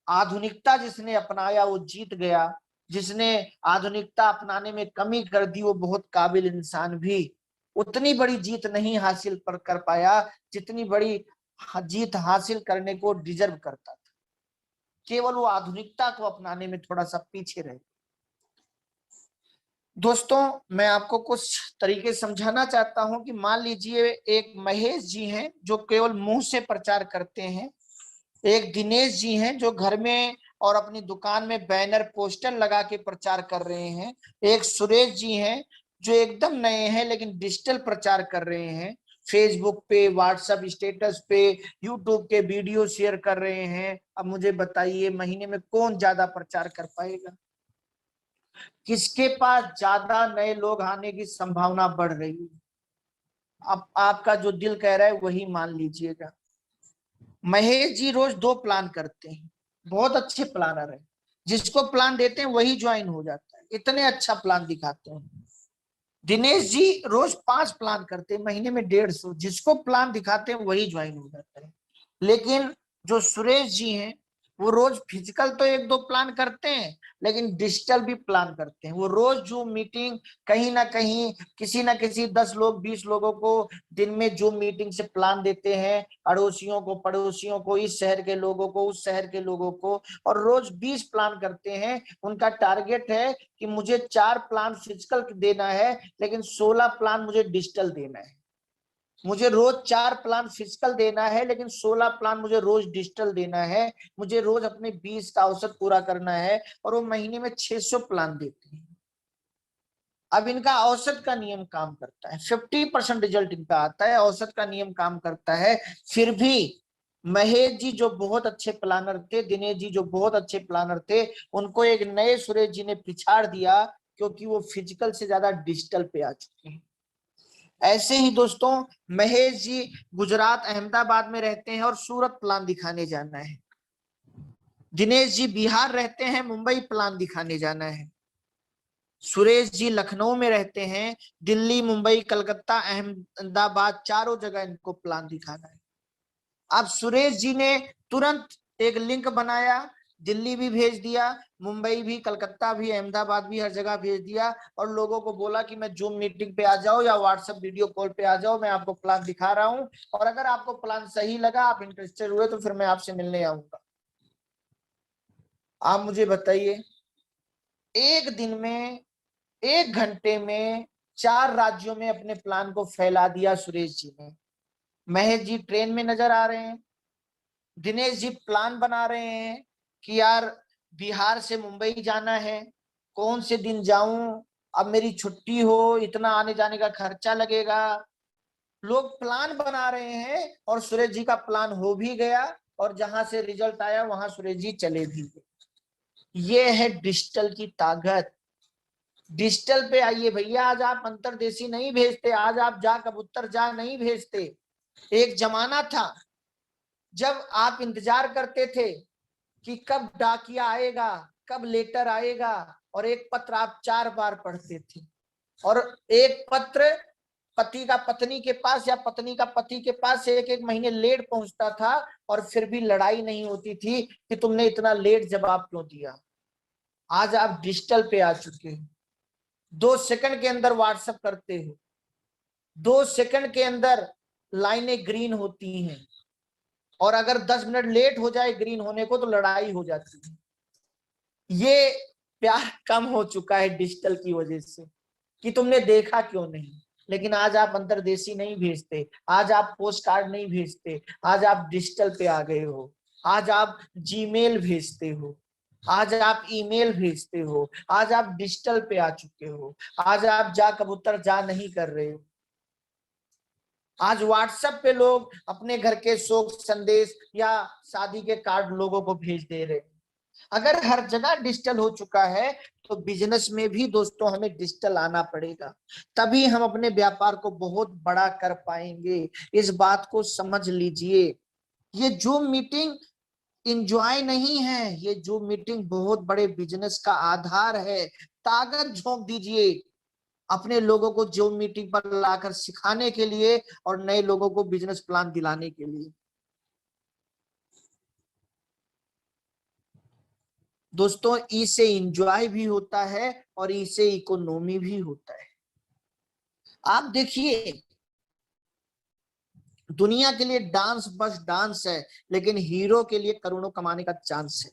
A: आधुनिकता जिसने अपनाया वो जीत गया, जिसने आधुनिकता अपनाने में कमी कर दी वो बहुत काबिल इंसान भी उतनी बड़ी जीत नहीं हासिल कर पाया जितनी बड़ी जीत हासिल करने को डिजर्व करता था। केवल वो आधुनिकता को अपनाने में थोड़ा सा पीछे रहे। दोस्तों मैं आपको कुछ तरीके समझाना चाहता हूं कि मान लीजिए एक महेश जी हैं जो केवल मुंह से प्रचार करते हैं, एक दिनेश जी हैं जो घर में और अपनी दुकान में बैनर पोस्टर लगा के प्रचार कर रहे हैं, एक सुरेश जी हैं जो एकदम नए हैं लेकिन डिजिटल प्रचार कर रहे हैं, फेसबुक पे, व्हाट्सएप स्टेटस पे, यूट्यूब के वीडियो शेयर कर रहे हैं। अब मुझे बताइए महीने में कौन ज्यादा प्रचार कर पाएगा, किसके पास ज्यादा नए लोग आने की संभावना बढ़ रही है। अब आपका जो दिल कह रहा है वही मान लीजिएगा। महेश जी रोज 2 प्लान करते हैं, बहुत अच्छे प्लानर है, जिसको प्लान देते हैं वही ज्वाइन हो जाता है, इतने अच्छा प्लान दिखाते हैं। दिनेश जी रोज 5 प्लान करते हैं, महीने में 150, जिसको प्लान दिखाते हैं वही ज्वाइन हो जाता है। लेकिन जो सुरेश जी हैं वो रोज फिजिकल तो 1-2 प्लान करते हैं लेकिन डिजिटल भी प्लान करते हैं। वो रोज जो मीटिंग कहीं ना कहीं किसी ना किसी 10 लोग 20 लोगों को दिन में जो मीटिंग से प्लान देते हैं, अड़ोसियों को, पड़ोसियों को, इस शहर के लोगों को, उस शहर के लोगों को, और रोज 20 प्लान करते हैं। उनका टारगेट है कि मुझे 4 प्लान फिजिकल देना है लेकिन 16 प्लान मुझे डिजिटल देना है। मुझे रोज 4 प्लान फिजिकल देना है लेकिन 16 प्लान मुझे रोज डिजिटल देना है। मुझे रोज अपने 20 का औसत पूरा करना है, और वो महीने में 600 प्लान देते हैं। अब इनका औसत का नियम काम करता है, 50% रिजल्ट इनका आता है, औसत का नियम काम करता है। फिर भी महेश जी जो बहुत अच्छे प्लानर थे, दिनेश जी जो बहुत अच्छे प्लानर थे, उनको एक नए सुरेश जी ने पिछाड़ दिया, क्योंकि वो फिजिकल से ज्यादा डिजिटल पे आ चुके हैं। ऐसे ही दोस्तों महेश जी गुजरात अहमदाबाद में रहते हैं और सूरत प्लान दिखाने जाना है। दिनेश जी बिहार रहते हैं, मुंबई प्लान दिखाने जाना है। सुरेश जी लखनऊ में रहते हैं, दिल्ली मुंबई कलकत्ता अहमदाबाद चारों जगह इनको प्लान दिखाना है। अब सुरेश जी ने तुरंत एक लिंक बनाया, दिल्ली भी भेज दिया, मुंबई भी, कलकत्ता भी, अहमदाबाद भी, हर जगह भेज दिया और लोगों को बोला कि मैं जूम मीटिंग पे आ जाओ या व्हाट्सएप वीडियो कॉल पे आ जाओ, मैं आपको प्लान दिखा रहा हूं और अगर आपको प्लान सही लगा, आप इंटरेस्टेड हुए तो फिर मैं आपसे मिलने आऊंगा। आप मुझे बताइए, एक दिन में, एक घंटे में 4 राज्यों में अपने प्लान को फैला दिया सुरेश जी ने। महेश जी ट्रेन में नजर आ रहे हैं, दिनेश जी प्लान बना रहे हैं कि यार बिहार से मुंबई जाना है, कौन से दिन जाऊं, अब मेरी छुट्टी हो, इतना आने जाने का खर्चा लगेगा। लोग प्लान बना रहे हैं और सुरेश जी का प्लान हो भी गया और जहां से रिजल्ट आया वहां सुरेश जी चले भी गए। ये है डिजिटल की ताकत। डिजिटल पे आइए भैया, आज आप अंतरदेशी नहीं भेजते, आज आप जा कबूतर जा नहीं भेजते। एक जमाना था जब आप इंतजार करते थे कि कब डाकिया आएगा, कब लेटर आएगा, और एक पत्र आप 4 बार पढ़ते थे और एक पत्र पति का पत्नी के पास या पत्नी का पति के पास से 1-1 महीने लेट पहुंचता था और फिर भी लड़ाई नहीं होती थी कि तुमने इतना लेट जवाब क्यों दिया। आज आप डिजिटल पे आ चुके हो, 2 सेकंड के अंदर व्हाट्सएप करते हो, 2 सेकंड के अंदर लाइनें ग्रीन होती हैं और अगर 10 मिनट लेट हो जाए ग्रीन होने को तो लड़ाई हो जाती है। ये प्यार कम हो चुका है डिजिटल की वजह से कि तुमने देखा क्यों नहीं। लेकिन आज आप अंतरदेशी नहीं भेजते, आज आप पोस्ट कार्ड नहीं भेजते, आज आप डिजिटल पे आ गए हो, आज आप जीमेल भेजते हो, आज आप ईमेल भेजते हो, आज आप डिजिटल पे आ चुके हो, आज आप जा कबूतर जा नहीं कर रहे हो। आज व्हाट्सएप पे लोग अपने घर के शोक संदेश या शादी के कार्ड लोगों को भेज दे रहे हैं। अगर हर जगह डिजिटल हो चुका है तो बिजनेस में भी दोस्तों हमें डिजिटल आना पड़ेगा, तभी हम अपने व्यापार को बहुत बड़ा कर पाएंगे। इस बात को समझ लीजिए। ये जूम मीटिंग इंजॉय नहीं है, ये जूम मीटिंग बहुत बड़े बिजनेस का आधार है। ताकत झोंक दीजिए अपने लोगों को जूम मीटिंग पर लाकर सिखाने के लिए और नए लोगों को बिजनेस प्लान दिलाने के लिए। दोस्तों इससे इंजॉय भी होता है और इससे इकोनॉमी भी होता है। आप देखिए, दुनिया के लिए डांस बस डांस है, लेकिन हीरो के लिए करोड़ों कमाने का चांस है।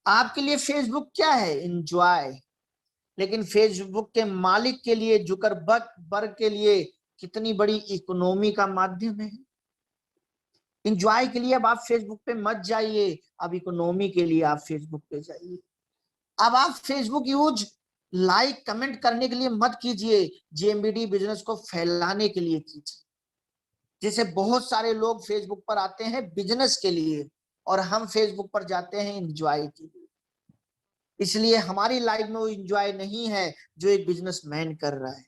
A: आपके लिए फेसबुक क्या है? इंजॉय। लेकिन फेसबुक के मालिक के लिए, जुकरबर्ग के लिए कितनी बड़ी इकोनॉमी का माध्यम है। इंजॉय के लिए अब आप फेसबुक पे मत जाइए, अब इकोनॉमी के लिए आप फेसबुक पे जाइए। अब आप फेसबुक यूज लाइक कमेंट करने के लिए मत कीजिए, जेएमबीडी बिजनेस को फैलाने के लिए कीजिए। जैसे बहुत सारे लोग फेसबुक पर आते हैं बिजनेस के लिए और हम फेसबुक पर जाते हैं एंजॉय के लिए। इसलिए हमारी लाइफ में वो एंजॉय नहीं है जो एक बिजनेसमैन कर रहा है।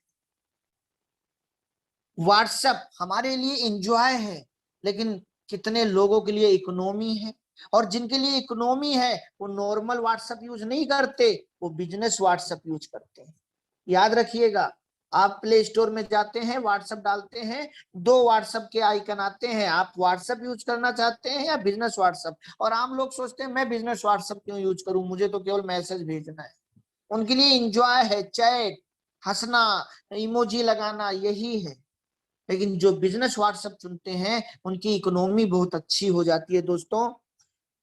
A: व्हाट्सएप हमारे लिए एंजॉय है, लेकिन कितने लोगों के लिए इकोनॉमी है। और जिनके लिए इकोनॉमी है वो नॉर्मल व्हाट्सएप यूज नहीं करते, वो बिजनेस व्हाट्सएप यूज करते हैं। याद रखिएगा, आप प्ले स्टोर में जाते हैं, व्हाट्सएप डालते हैं, 2 व्हाट्सएप के आइकन आते हैं, आप व्हाट्सएप यूज करना चाहते हैं या बिजनेस व्हाट्सएप। और आम लोग सोचते हैं मैं बिजनेस व्हाट्सएप क्यों यूज करूं, मुझे तो केवल मैसेज भेजना है। उनके लिए एंजॉय है चैट, हंसना, इमोजी लगाना, यही है। लेकिन जो बिजनेस व्हाट्सएप चुनते हैं उनकी इकोनॉमी बहुत अच्छी हो जाती है। दोस्तों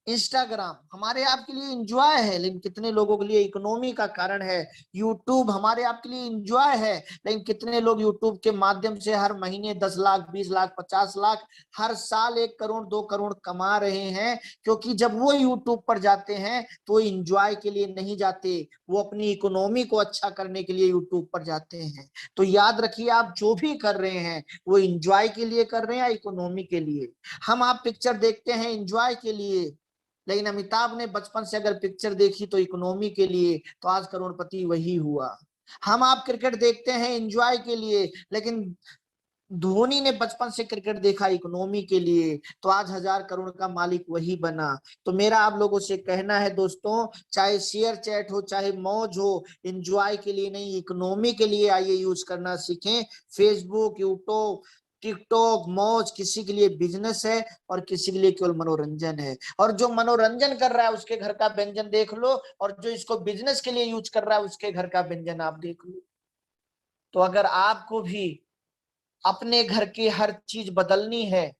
A: इंस्टाग्राम हमारे आपके लिए एंजॉय है, लेकिन कितने लोगों के लिए इकोनॉमी का कारण है। यूट्यूब हमारे आपके लिए एंजॉय है, लेकिन कितने लोग यूट्यूब के माध्यम से हर महीने 10 लाख, 20 लाख, 50 लाख, हर साल 1 करोड़, 2 करोड़ कमा रहे हैं। क्योंकि जब वो यूट्यूब पर जाते हैं तो एंजॉय के लिए नहीं जाते, वो अपनी इकोनॉमी को अच्छा करने के लिए यूट्यूब पर जाते हैं। तो याद रखिए, आप जो भी कर रहे हैं वो एंजॉय के लिए कर रहे हैं या इकोनॉमी के लिए। हम आप पिक्चर देखते हैं एंजॉय के लिए, लेकिन अमिताभ ने बचपन से अगर पिक्चर देखी तो इकोनॉमी के लिए, तो आज करोड़पति वही हुआ। हम आप क्रिकेट देखते हैं एंजॉय के लिए, लेकिन धोनी ने बचपन से क्रिकेट देखा इकोनॉमी के लिए, तो आज 1,000 करोड़ का मालिक वही बना। तो मेरा आप लोगों से कहना है दोस्तों, चाहे शेयर चैट हो चाहे मौज हो, एंजॉय के लिए नहीं इकोनॉमी के लिए आइए यूज करना सीखें। फेसबुक, यूट्यूब, टिकटॉक, मौज किसी के लिए बिजनेस है और किसी के लिए केवल मनोरंजन है। और जो मनोरंजन कर रहा है उसके घर का व्यंजन देख लो, और जो इसको बिजनेस के लिए यूज कर रहा है उसके घर का व्यंजन आप देख लो। तो अगर आपको भी अपने घर की हर चीज बदलनी है,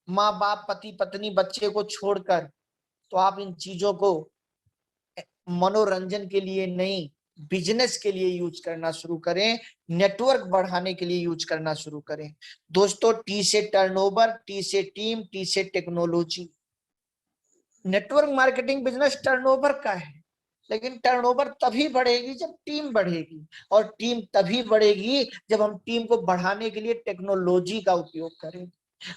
A: माँ बाप, पति पत्नी, बच्चे को छोड़कर, तो आप इन चीजों को मनोरंजन के लिए नहीं, बिजनेस के लिए यूज करना शुरू करें, नेटवर्क बढ़ाने के लिए यूज करना शुरू करें। दोस्तों, टी से टर्नओवर, टी से टीम, टी से technology. Network marketing business turnover का है, लेकिन टर्नओवर तभी बढ़ेगी जब टीम बढ़ेगी, और टीम तभी बढ़ेगी जब हम टीम को बढ़ाने के लिए टेक्नोलॉजी का उपयोग करें।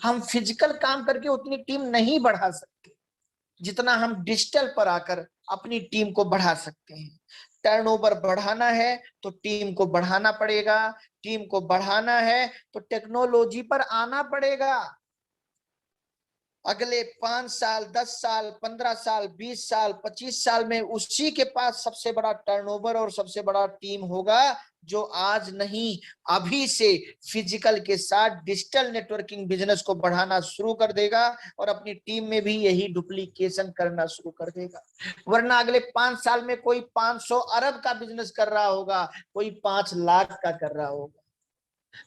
A: हम फिजिकल काम करके उतनी टीम नहीं बढ़ा सकते जितना हम डिजिटल पर आकर अपनी टीम को बढ़ा सकते हैं। टर्नओवर बढ़ाना है तो टीम को बढ़ाना पड़ेगा, टीम को बढ़ाना है तो टेक्नोलॉजी पर आना पड़ेगा। अगले 5 साल, 10 साल, 15 साल, 20 साल, 25 साल में उसी के पास सबसे बड़ा टर्नओवर और सबसे बड़ा टीम होगा, जो आज नहीं अभी से फिजिकल के साथ डिजिटल नेटवर्किंग बिजनेस को बढ़ाना शुरू कर देगा और अपनी टीम में भी यही डुप्लीकेशन करना शुरू कर देगा। वरना अगले 5 साल में कोई 500 अरब का बिजनेस कर रहा होगा, कोई 5 लाख का कर रहा होगा,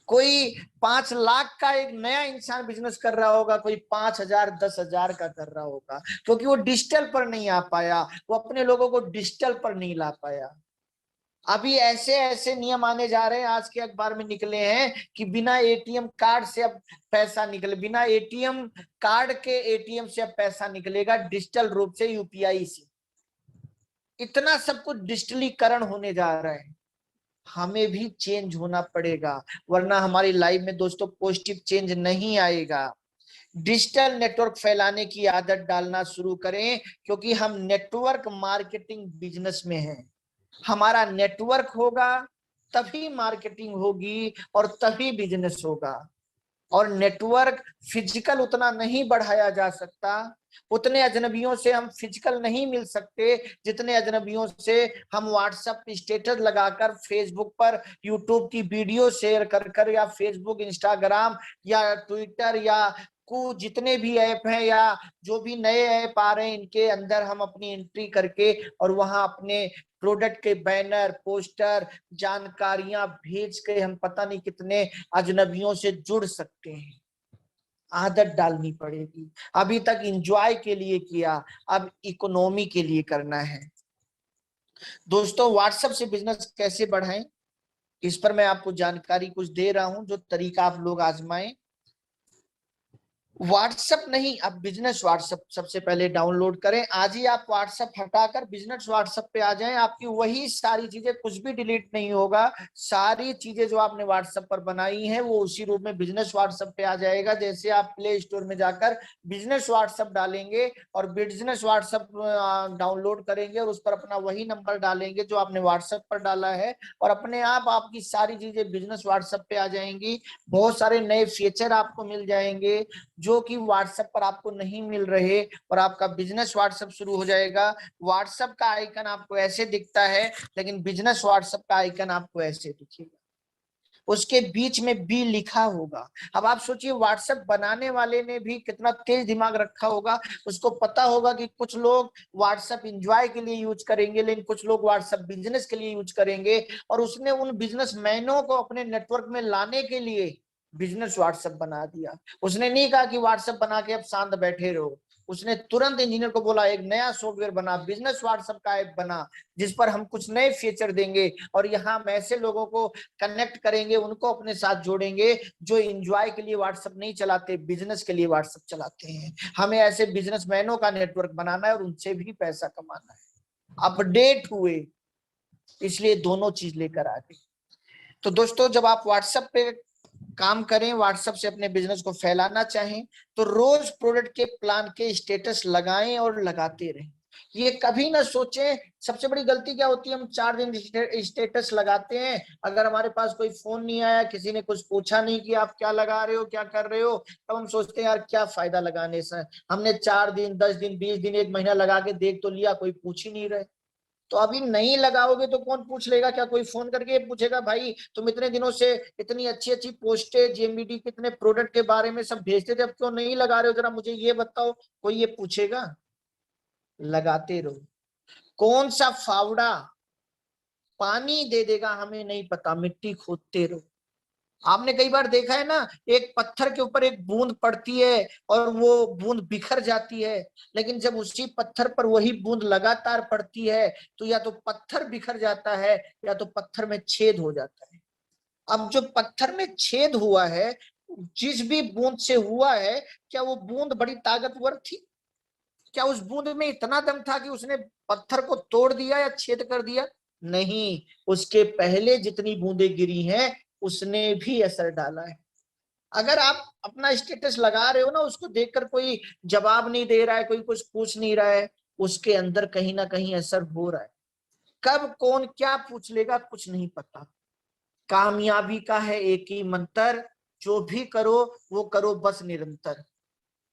A: कोई 5 लाख का एक नया इंसान बिजनेस कर रहा होगा, कोई 5,000, 10,000 का कर रहा होगा, क्योंकि वो डिजिटल पर नहीं आ पाया, वो अपने लोगों को डिजिटल पर नहीं ला पाया। अभी ऐसे ऐसे नियम आने जा रहे हैं, आज के अखबार में निकले हैं कि बिना एटीएम कार्ड से अब पैसा निकले, बिना एटीएम कार्ड के एटीएम से अब पैसा निकलेगा डिजिटल रूप से, यूपीआई से। इतना सब कुछ डिजिटलीकरण होने जा रहा है, हमें भी चेंज होना पड़ेगा, वरना हमारी लाइफ में दोस्तों पॉजिटिव चेंज नहीं आएगा। डिजिटल नेटवर्क फैलाने की आदत डालना शुरू करें, क्योंकि हम नेटवर्क मार्केटिंग बिजनेस में हैं। हमारा नेटवर्क होगा तभी मार्केटिंग होगी और तभी बिजनेस होगा। और नेटवर्क फिजिकल उतना नहीं बढ़ाया जा सकता, उतने अजनबियों से हम फिजिकल नहीं मिल सकते जितने अजनबियों से हम व्हाट्सएप स्टेटस लगाकर, फेसबुक पर यूट्यूब की वीडियो शेयर कर कर, या फेसबुक, इंस्टाग्राम या ट्विटर या जितने भी ऐप हैं या जो भी नए ऐप आ रहे हैं, इनके अंदर हम अपनी एंट्री करके और वहां अपने प्रोडक्ट के बैनर, पोस्टर, जानकारियां भेज के हम पता नहीं कितने अजनबियों से जुड़ सकते हैं। आदत डालनी पड़ेगी। अभी तक एंजॉय के लिए किया, अब इकोनॉमी के लिए करना है। दोस्तों, व्हाट्सएप से बिजनेस कैसे बढ़ाएं, इस पर मैं आपको जानकारी कुछ दे रहा हूं, जो तरीका आप लोग आजमाएं। व्हाट्सएप नहीं, अब बिजनेस व्हाट्सएप सबसे पहले डाउनलोड करें। आज ही आप व्हाट्सएप हटाकर बिजनेस व्हाट्सएप पे आ जाएं, आपकी वही सारी चीजें, कुछ भी डिलीट नहीं होगा। सारी चीजें जो आपने व्हाट्सएप पर बनाई हैं वो उसी रूप में बिजनेस व्हाट्सएप पे आ जाएगा। जैसे आप प्ले स्टोर में जाकर बिजनेस व्हाट्सएप डालेंगे और बिजनेस व्हाट्सएप डाउनलोड करेंगे और उस पर अपना वही नंबर डालेंगे जो आपने व्हाट्सएप पर डाला है, और अपने आप आपकी सारी चीजें बिजनेस व्हाट्सएप पे आ जाएंगी। बहुत सारे नए फीचर आपको मिल जाएंगे जो कि व्हाट्सएप पर आपको नहीं मिल रहे, और आपका बिजनेस व्हाट्सएप शुरू हो जाएगा। व्हाट्सएप का आइकन आपको ऐसे दिखता है, लेकिन बिजनेस व्हाट्सएप का आइकन आपको ऐसे दिखेगा, उसके बीच में बी लिखा होगा। अब आप सोचिए, व्हाट्सएप बनाने वाले ने भी कितना तेज दिमाग रखा होगा। उसको पता होगा कि कुछ लोग व्हाट्सएप एंजॉय के लिए यूज करेंगे, लेकिन कुछ लोग व्हाट्सएप बिजनेस के लिए यूज करेंगे, और उसने उन बिजनेसमैनों को अपने नेटवर्क में लाने के लिए बिजनेस व्हाट्सएप बना दिया। उसने नहीं कहा कि व्हाट्सएप बना के अब शांत बैठे रहो, उसने तुरंत इंजीनियर को बोला एक नया सॉफ्टवेयर बना, बिजनेस व्हाट्सएप का ऐप बना, जिस पर हम कुछ नए फीचर देंगे और यहाँ हम ऐसे लोगों को कनेक्ट करेंगे, उनको अपने साथ जोड़ेंगे जो एंजॉय के लिए व्हाट्सएप नहीं चलाते, बिजनेस के लिए व्हाट्सएप चलाते हैं। हमें ऐसे बिजनेसमैनों का नेटवर्क बनाना है और उनसे भी पैसा कमाना है। अपडेट हुए, इसलिए दोनों चीज लेकर आ गए। तो दोस्तों, जब आप व्हाट्सएप पे काम करें, व्हाट्सएप से अपने बिजनेस को फैलाना चाहें, तो रोज प्रोडक्ट के प्लान के स्टेटस लगाएं और लगाते रहें। ये कभी ना सोचे। सबसे बड़ी गलती क्या होती है, हम 4 दिन स्टेटस लगाते हैं, अगर हमारे पास कोई फोन नहीं आया, किसी ने कुछ पूछा नहीं कि आप क्या लगा रहे हो, क्या कर रहे हो, तब हम सोचते हैं यार क्या फायदा लगाने से। हमने 4 दिन, 10 दिन, 20 दिन, 1 महीना लगा के देख तो लिया, कोई पूछ ही नहीं रहे। तो अभी नहीं लगाओगे तो कौन पूछ लेगा? क्या कोई फोन करके पूछेगा भाई तुम इतने दिनों से इतनी अच्छी अच्छी पोस्टें जेएमबीडी के इतने प्रोडक्ट के बारे में सब भेजते थे, अब क्यों नहीं लगा रहे हो, जरा मुझे ये बताओ? कोई ये पूछेगा? लगाते रहो। कौन सा फावड़ा पानी दे देगा हमें नहीं पता, मिट्टी खोदते रहो। आपने कई बार देखा है ना, एक पत्थर के ऊपर एक बूंद पड़ती है और वो बूंद बिखर जाती है, लेकिन जब उसी पत्थर पर वही बूंद लगातार पड़ती है तो या तो पत्थर बिखर जाता है या तो पत्थर में छेद हो जाता है। अब जो पत्थर में छेद हुआ है, जिस भी बूंद से हुआ है, क्या वो बूंद बड़ी ताकतवर थी? क्या उस बूंद में इतना दम था कि उसने पत्थर को तोड़ दिया या छेद कर दिया? नहीं, उसके पहले जितनी बूंदें गिरी हैं उसने भी असर डाला है। अगर आप अपना स्टेटस लगा रहे हो ना, उसको देखकर कोई जवाब नहीं दे रहा है, कोई कुछ पूछ नहीं रहा है, उसके अंदर कहीं ना कहीं असर हो रहा है। कब कौन क्या पूछ लेगा कुछ नहीं पता। कामयाबी का है एक ही मंत्र, जो भी करो वो करो बस निरंतर।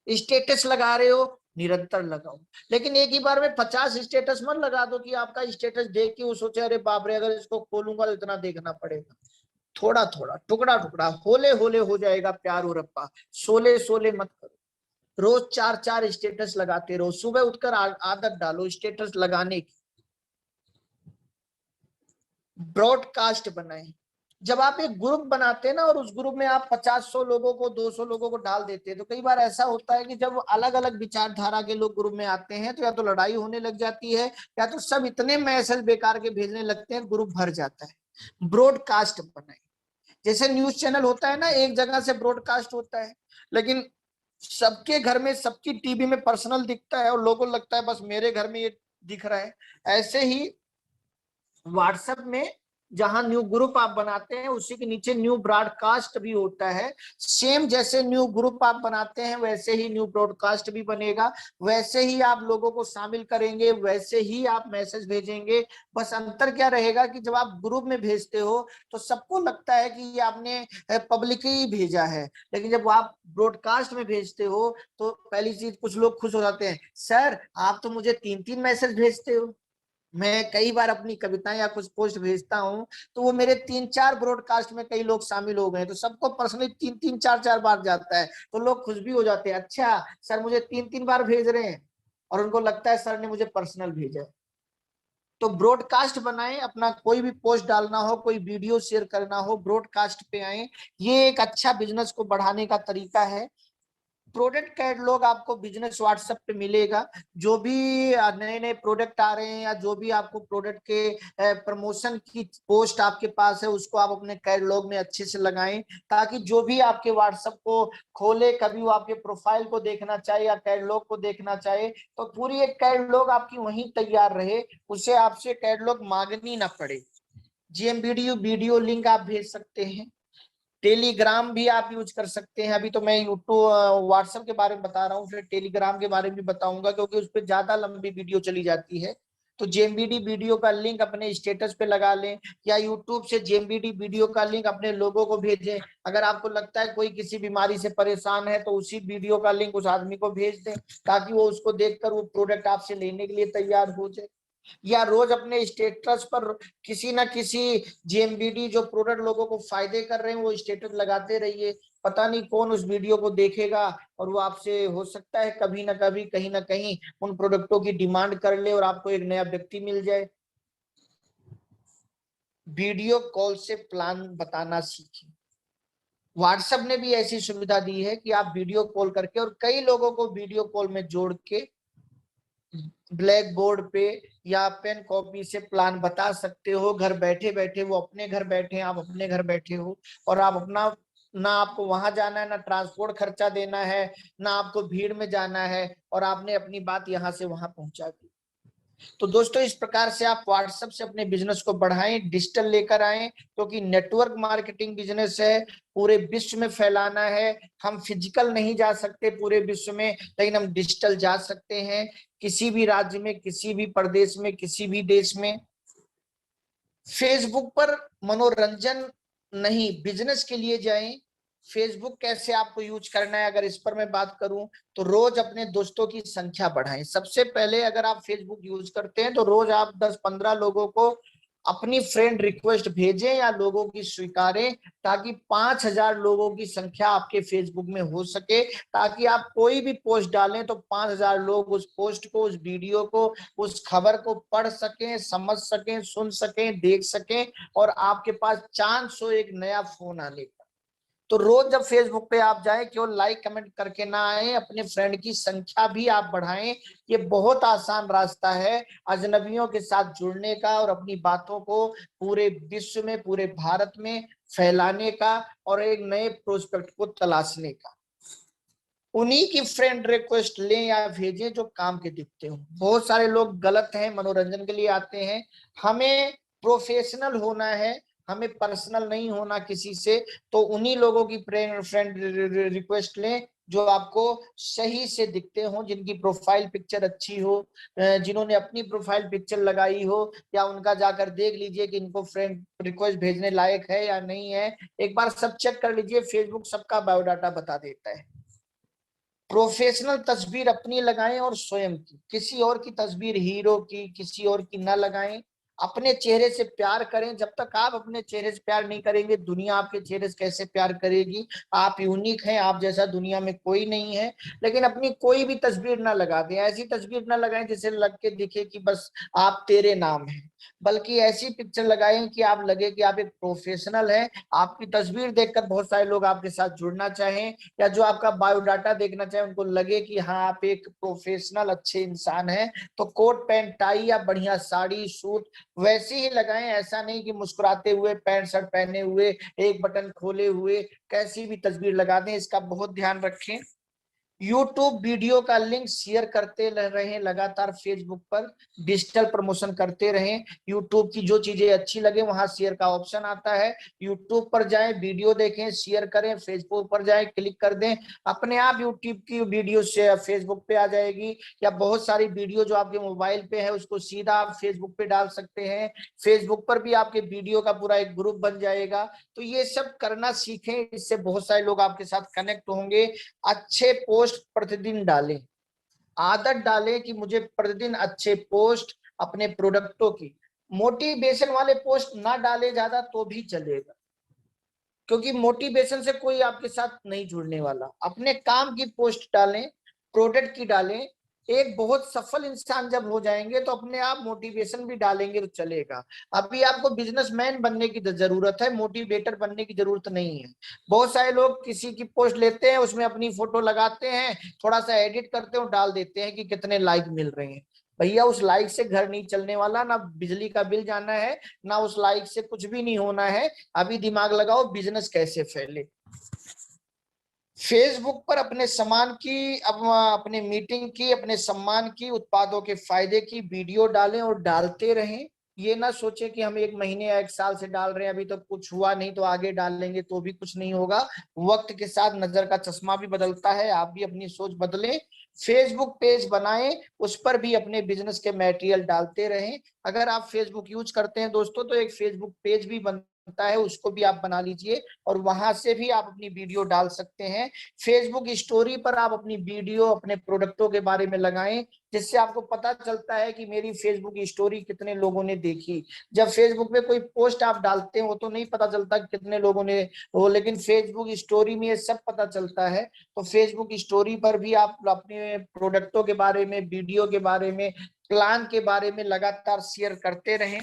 A: स्टेटस लगा रहे हो, निरंतर लगाओ, लेकिन एक ही बार में 50 स्टेटस मत लगा दो कि आपका स्टेटस देख के वो सोचे अरे बाप रे अगर इसको खोलूंगा तो इतना देखना पड़ेगा। थोड़ा थोड़ा, टुकड़ा टुकड़ा, होले होले हो जाएगा प्यार और रप्पा। सोले सोले मत करो। रोज 4 4 स्टेटस लगाते रहो। सुबह उठकर आदत डालो स्टेटस लगाने की। ब्रॉडकास्ट बनाए। जब आप एक ग्रुप बनाते हैं ना और उस ग्रुप में आप 50 100 लोगों को, 200 लोगों को डाल देते हैं, तो कई बार ऐसा होता है कि जब अलग अलग विचारधारा के लोग ग्रुप में आते हैं तो या तो लड़ाई होने लग जाती है या तो सब इतने मैसेज बेकार के भेजने लगते हैं, ग्रुप भर जाता है। ब्रॉडकास्ट बनाए। जैसे न्यूज चैनल होता है ना, एक जगह से ब्रॉडकास्ट होता है, लेकिन सबके घर में, सबकी टीवी में पर्सनल दिखता है और लोगों को लगता है बस मेरे घर में ये दिख रहा है। ऐसे ही व्हाट्सएप में जहां न्यू ग्रुप आप बनाते हैं उसी के नीचे न्यू ब्रॉडकास्ट भी होता है। सेम जैसे न्यू ग्रुप आप बनाते हैं वैसे ही न्यू ब्रॉडकास्ट भी बनेगा, वैसे ही आप लोगों को शामिल करेंगे, वैसे ही आप मैसेज भेजेंगे। बस अंतर क्या रहेगा कि जब आप ग्रुप में भेजते हो तो सबको लगता है कि ये आपने पब्लिकली भेजा है, लेकिन जब आप ब्रॉडकास्ट में भेजते हो तो पहली चीज कुछ लोग खुश हो जाते हैं, सर आप तो मुझे 3 3 मैसेज भेजते हो। मैं कई बार अपनी कविताएं या कुछ पोस्ट भेजता हूं तो वो मेरे 3 4 ब्रॉडकास्ट में कई लोग शामिल हो गए, तो सबको पर्सनली 3 3 4 4 बार जाता है, तो लोग खुश भी हो जाते हैं, अच्छा सर मुझे 3 3 बार भेज रहे हैं, और उनको लगता है सर ने मुझे पर्सनल भेजा है। तो ब्रॉडकास्ट बनाएं। अपना कोई भी पोस्ट डालना हो, कोई वीडियो शेयर करना हो, ब्रॉडकास्ट पे आए। ये एक अच्छा बिजनेस को बढ़ाने का तरीका है। प्रोडक्ट कैटलॉग आपको बिजनेस व्हाट्सएप पे मिलेगा। जो भी नए नए प्रोडक्ट आ रहे हैं या जो भी आपको प्रोडक्ट के प्रमोशन की पोस्ट आपके पास है उसको आप अपने कैटलॉग में अच्छे से लगाएं, ताकि जो भी आपके व्हाट्सएप को खोले, कभी वो आपके प्रोफाइल को देखना चाहे या कैटलॉग को देखना चाहे तो पूरी एक कैटलॉग आपकी वहीं तैयार रहे, उसे आपसे कैटलॉग मांगनी ना पड़े। जीएमवीडियो वीडियो लिंक आप भेज सकते हैं। टेलीग्राम भी आप यूज कर सकते हैं। अभी तो मैं यूट्यूब व्हाट्सएप के बारे में बता रहा हूँ, फिर टेलीग्राम के बारे में भी बताऊंगा क्योंकि उस पर ज्यादा लंबी वीडियो चली जाती है। तो जेएमबीडी वीडियो का लिंक अपने स्टेटस पे लगा लें या यूट्यूब से जेएमबीडी वीडियो का लिंक अपने लोगों को भेजें। अगर आपको लगता है कोई किसी बीमारी से परेशान है तो उसी वीडियो का लिंक उस आदमी को भेज दें, ताकि वो उसको देखकर वो प्रोडक्ट आपसे लेने के लिए तैयार हो जाए। या रोज अपने स्टेटस पर किसी ना किसी जेएमबीडी जो प्रोडक्ट लोगों को फायदे कर रहे हैं वो स्टेटस लगाते रहिए। पता नहीं कौन उस वीडियो को देखेगा और वो आपसे हो सकता है कभी ना कभी कहीं ना कहीं उन प्रोडक्टों की डिमांड कर ले और आपको एक नया व्यक्ति मिल जाए। वीडियो कॉल से प्लान बताना सीखें। व्हाट्सएप ने भी ऐसी सुविधा दी है कि आप वीडियो कॉल करके और कई लोगों को वीडियो कॉल में जोड़ के ब्लैक बोर्ड पे या पेन कॉपी से प्लान बता सकते हो। घर बैठे बैठे, वो अपने घर बैठे हैं, आप अपने घर बैठे हो, और आप अपना, ना आपको वहां जाना है, ना ट्रांसपोर्ट खर्चा देना है, ना आपको भीड़ में जाना है, और आपने अपनी बात यहाँ से वहां पहुंचा दी। तो दोस्तों इस प्रकार से आप व्हाट्सएप से अपने बिजनेस को बढ़ाएं, डिजिटल लेकर आएं, क्योंकि नेटवर्क मार्केटिंग बिजनेस है, पूरे विश्व में फैलाना है। हम फिजिकल नहीं जा सकते पूरे विश्व में, लेकिन हम डिजिटल जा सकते हैं, किसी भी राज्य में, किसी भी प्रदेश में, किसी भी देश में। फेसबुक पर मनोरंजन नहीं, बिजनेस के लिए जाएं। फेसबुक कैसे आपको यूज करना है, अगर इस पर मैं बात करूं तो रोज अपने दोस्तों की संख्या बढ़ाएं। सबसे पहले अगर आप फेसबुक यूज करते हैं तो रोज आप 10-15 लोगों को अपनी फ्रेंड रिक्वेस्ट भेजें या लोगों की स्वीकारें, ताकि 5,000 लोगों की संख्या आपके फेसबुक में हो सके, ताकि आप कोई भी पोस्ट डालें तो 5,000 लोग उस पोस्ट को, उस वीडियो को, उस खबर को पढ़ सकें, समझ सकें, सुन सकें, देख सकें, और आपके पास चांस हो एक नया फोन आने का। तो रोज जब फेसबुक पे आप जाएं, केवल लाइक कमेंट करके ना आए, अपने फ्रेंड की संख्या भी आप बढ़ाएं। ये बहुत आसान रास्ता है अजनबियों के साथ जुड़ने का और अपनी बातों को पूरे विश्व में, पूरे भारत में फैलाने का और एक नए प्रोस्पेक्ट को तलाशने का। उन्हीं की फ्रेंड रिक्वेस्ट लें या भेजें जो काम के दिखते हो। बहुत सारे लोग गलत हैं, मनोरंजन के लिए आते हैं। हमें प्रोफेशनल होना है, हमें पर्सनल नहीं होना किसी से। तो उन्हीं लोगों की फ्रेंड रिक्वेस्ट लें जो आपको सही से दिखते हो, जिनकी प्रोफाइल पिक्चर अच्छी हो, जिन्होंने अपनी प्रोफाइल पिक्चर लगाई हो, या उनका जाकर देख लीजिए कि इनको फ्रेंड रिक्वेस्ट भेजने लायक है या नहीं है। एक बार सब चेक कर लीजिए, फेसबुक सबका बायोडाटा बता देता है। प्रोफेशनल तस्वीर अपनी लगाएं और स्वयं की, किसी और की तस्वीर, हीरो की, किसी और की ना लगाएं। अपने चेहरे से प्यार करें। जब तक आप अपने चेहरे से प्यार नहीं करेंगे, दुनिया आपके चेहरे से कैसे प्यार करेगी। आप यूनिक हैं, आप जैसा दुनिया में कोई नहीं है। लेकिन अपनी कोई भी तस्वीर ना लगा दें, ऐसी तस्वीर ना लगाएं जिसे लग के दिखे कि बस आप तेरे नाम है, बल्कि ऐसी पिक्चर लगाएं कि आप लगे कि आप एक प्रोफेशनल हैं। आपकी तस्वीर देखकर बहुत सारे लोग आपके साथ जुड़ना चाहें, या जो आपका बायोडाटा देखना चाहे उनको लगे कि हाँ आप एक प्रोफेशनल अच्छे इंसान हैं। तो कोट पैंट टाई या बढ़िया साड़ी सूट वैसे ही लगाएं। ऐसा नहीं कि मुस्कुराते हुए, पैंट शर्ट पहने हुए, एक बटन खोले हुए कैसी भी तस्वीर लगा दें। इसका बहुत ध्यान रखें। यूट्यूब वीडियो का लिंक शेयर करते रहें लगातार, फेसबुक पर डिजिटल प्रमोशन करते रहें। यूट्यूब की जो चीजें अच्छी लगे वहां शेयर का ऑप्शन आता है, यूट्यूब पर जाएं, वीडियो देखें, शेयर करें, फेसबुक पर जाएं, क्लिक कर दें, अपने आप यूट्यूब की वीडियो से फेसबुक पे आ जाएगी। या बहुत सारी वीडियो जो आपके मोबाइल पे है उसको सीधा आप फेसबुक पे डाल सकते हैं, फेसबुक पर भी आपके वीडियो का पूरा एक ग्रुप बन जाएगा। तो ये सब करना सीखें, इससे बहुत सारे लोग आपके साथ कनेक्ट होंगे। अच्छे पोस्ट प्रतिदिन डालें, आदत डालें कि मुझे प्रतिदिन अच्छे पोस्ट अपने प्रोडक्टों की, मोटिवेशन वाले पोस्ट ना डाले ज्यादा तो भी चलेगा, क्योंकि मोटिवेशन से कोई आपके साथ नहीं जुड़ने वाला। अपने काम की पोस्ट डालें, प्रोडक्ट की डालें। एक बहुत सफल इंसान जब हो जाएंगे तो अपने आप मोटिवेशन भी डालेंगे तो चलेगा। अभी आपको बिजनेसमैन बनने की जरूरत है, मोटिवेटर बनने की जरूरत नहीं है। बहुत सारे लोग किसी की पोस्ट लेते हैं, उसमें अपनी फोटो लगाते हैं, थोड़ा सा एडिट करते हैं, डाल देते हैं कि कितने लाइक मिल रहे हैं। भैया उस लाइक से घर नहीं चलने वाला, ना बिजली का बिल जाना है, ना उस लाइक से कुछ भी नहीं होना है। अभी दिमाग लगाओ बिजनेस कैसे फैले। फेसबुक पर अपने सामान की, अपने मीटिंग की, अपने सम्मान की, उत्पादों के फायदे की वीडियो डालें और डालते रहें। ये ना सोचे कि हम 1 महीने या 1 साल से डाल रहे हैं, अभी तक कुछ हुआ नहीं तो आगे डालेंगे तो भी कुछ नहीं होगा। वक्त के साथ नजर का चश्मा भी बदलता है, आप भी अपनी सोच बदलें। फेसबुक पेज बनाएं, उस पर भी अपने बिजनेस के मटेरियल डालते रहें। अगर आप फेसबुक यूज करते हैं दोस्तों तो एक फेसबुक पेज भी बनता है, उसको भी आप बना लीजिए और वहां से भी आप अपनी वीडियो डाल सकते हैं। फेसबुक स्टोरी पर आप अपनी वीडियो अपने प्रोडक्टों के बारे में लगाएं, जिससे आपको पता चलता है कि मेरी फेसबुक स्टोरी कितने लोगों ने देखी। जब फेसबुक पे कोई पोस्ट आप डालते हो तो नहीं पता चलता कितने लोगों ने हो, लेकिन फेसबुक स्टोरी में ये सब पता चलता है। तो फेसबुक स्टोरी पर भी आप अपने प्रोडक्टों के बारे में, वीडियो के बारे में, प्लान के बारे में लगातार शेयर करते रहें।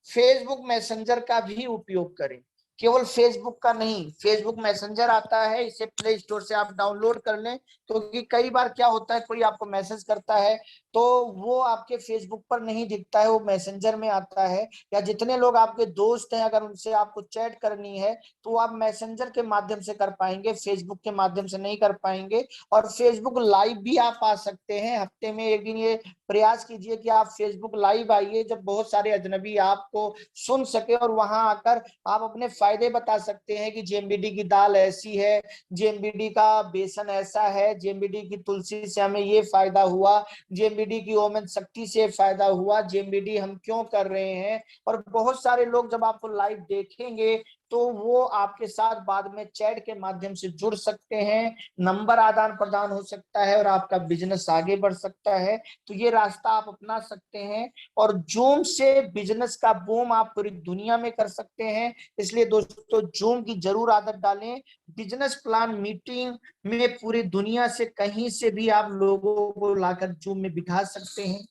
A: फेसबुक मैसेंजर का भी उपयोग करें। केवल फेसबुक का नहीं, फेसबुक मैसेंजर आता है, इसे प्ले स्टोर से आप डाउनलोड कर लें। तो कई बार क्या होता है, कोई आपको मैसेज करता है तो वो आपके फेसबुक पर नहीं दिखता है, वो मैसेंजर में आता है। या जितने लोग आपके दोस्त हैं, अगर उनसे आपको चैट करनी है तो आप मैसेंजर के माध्यम से कर पाएंगे, फेसबुक के माध्यम से नहीं कर पाएंगे। और फेसबुक लाइव भी आप आ सकते हैं, हफ्ते में एक दिन ये प्रयास कीजिए कि आप फेसबुक लाइव आइए, जब बहुत सारे अजनबी आपको सुन सके, और वहां आकर आप अपने फायदे बता सकते हैं कि जेएमबीडी की दाल ऐसी है, जेएमबीडी का बेसन ऐसा है, जेएमबीडी की तुलसी से हमें ये फायदा हुआ, जेएमबीडी की ओमन शक्ति से फायदा हुआ, जेएमबीडी हम क्यों कर रहे हैं। और बहुत सारे लोग जब आपको लाइव देखेंगे तो वो आपके साथ बाद में चैट के माध्यम से जुड़ सकते हैं, नंबर आदान प्रदान हो सकता है और आपका बिजनेस आगे बढ़ सकता है। तो ये रास्ता आप अपना सकते हैं और जूम से बिजनेस का बूम आप पूरी दुनिया में कर सकते हैं। इसलिए दोस्तों जूम की जरूर आदत डालें। बिजनेस प्लान मीटिंग में पूरी दुनिया से कहीं से भी आप लोगों को लाकर जूम में बिठा सकते हैं।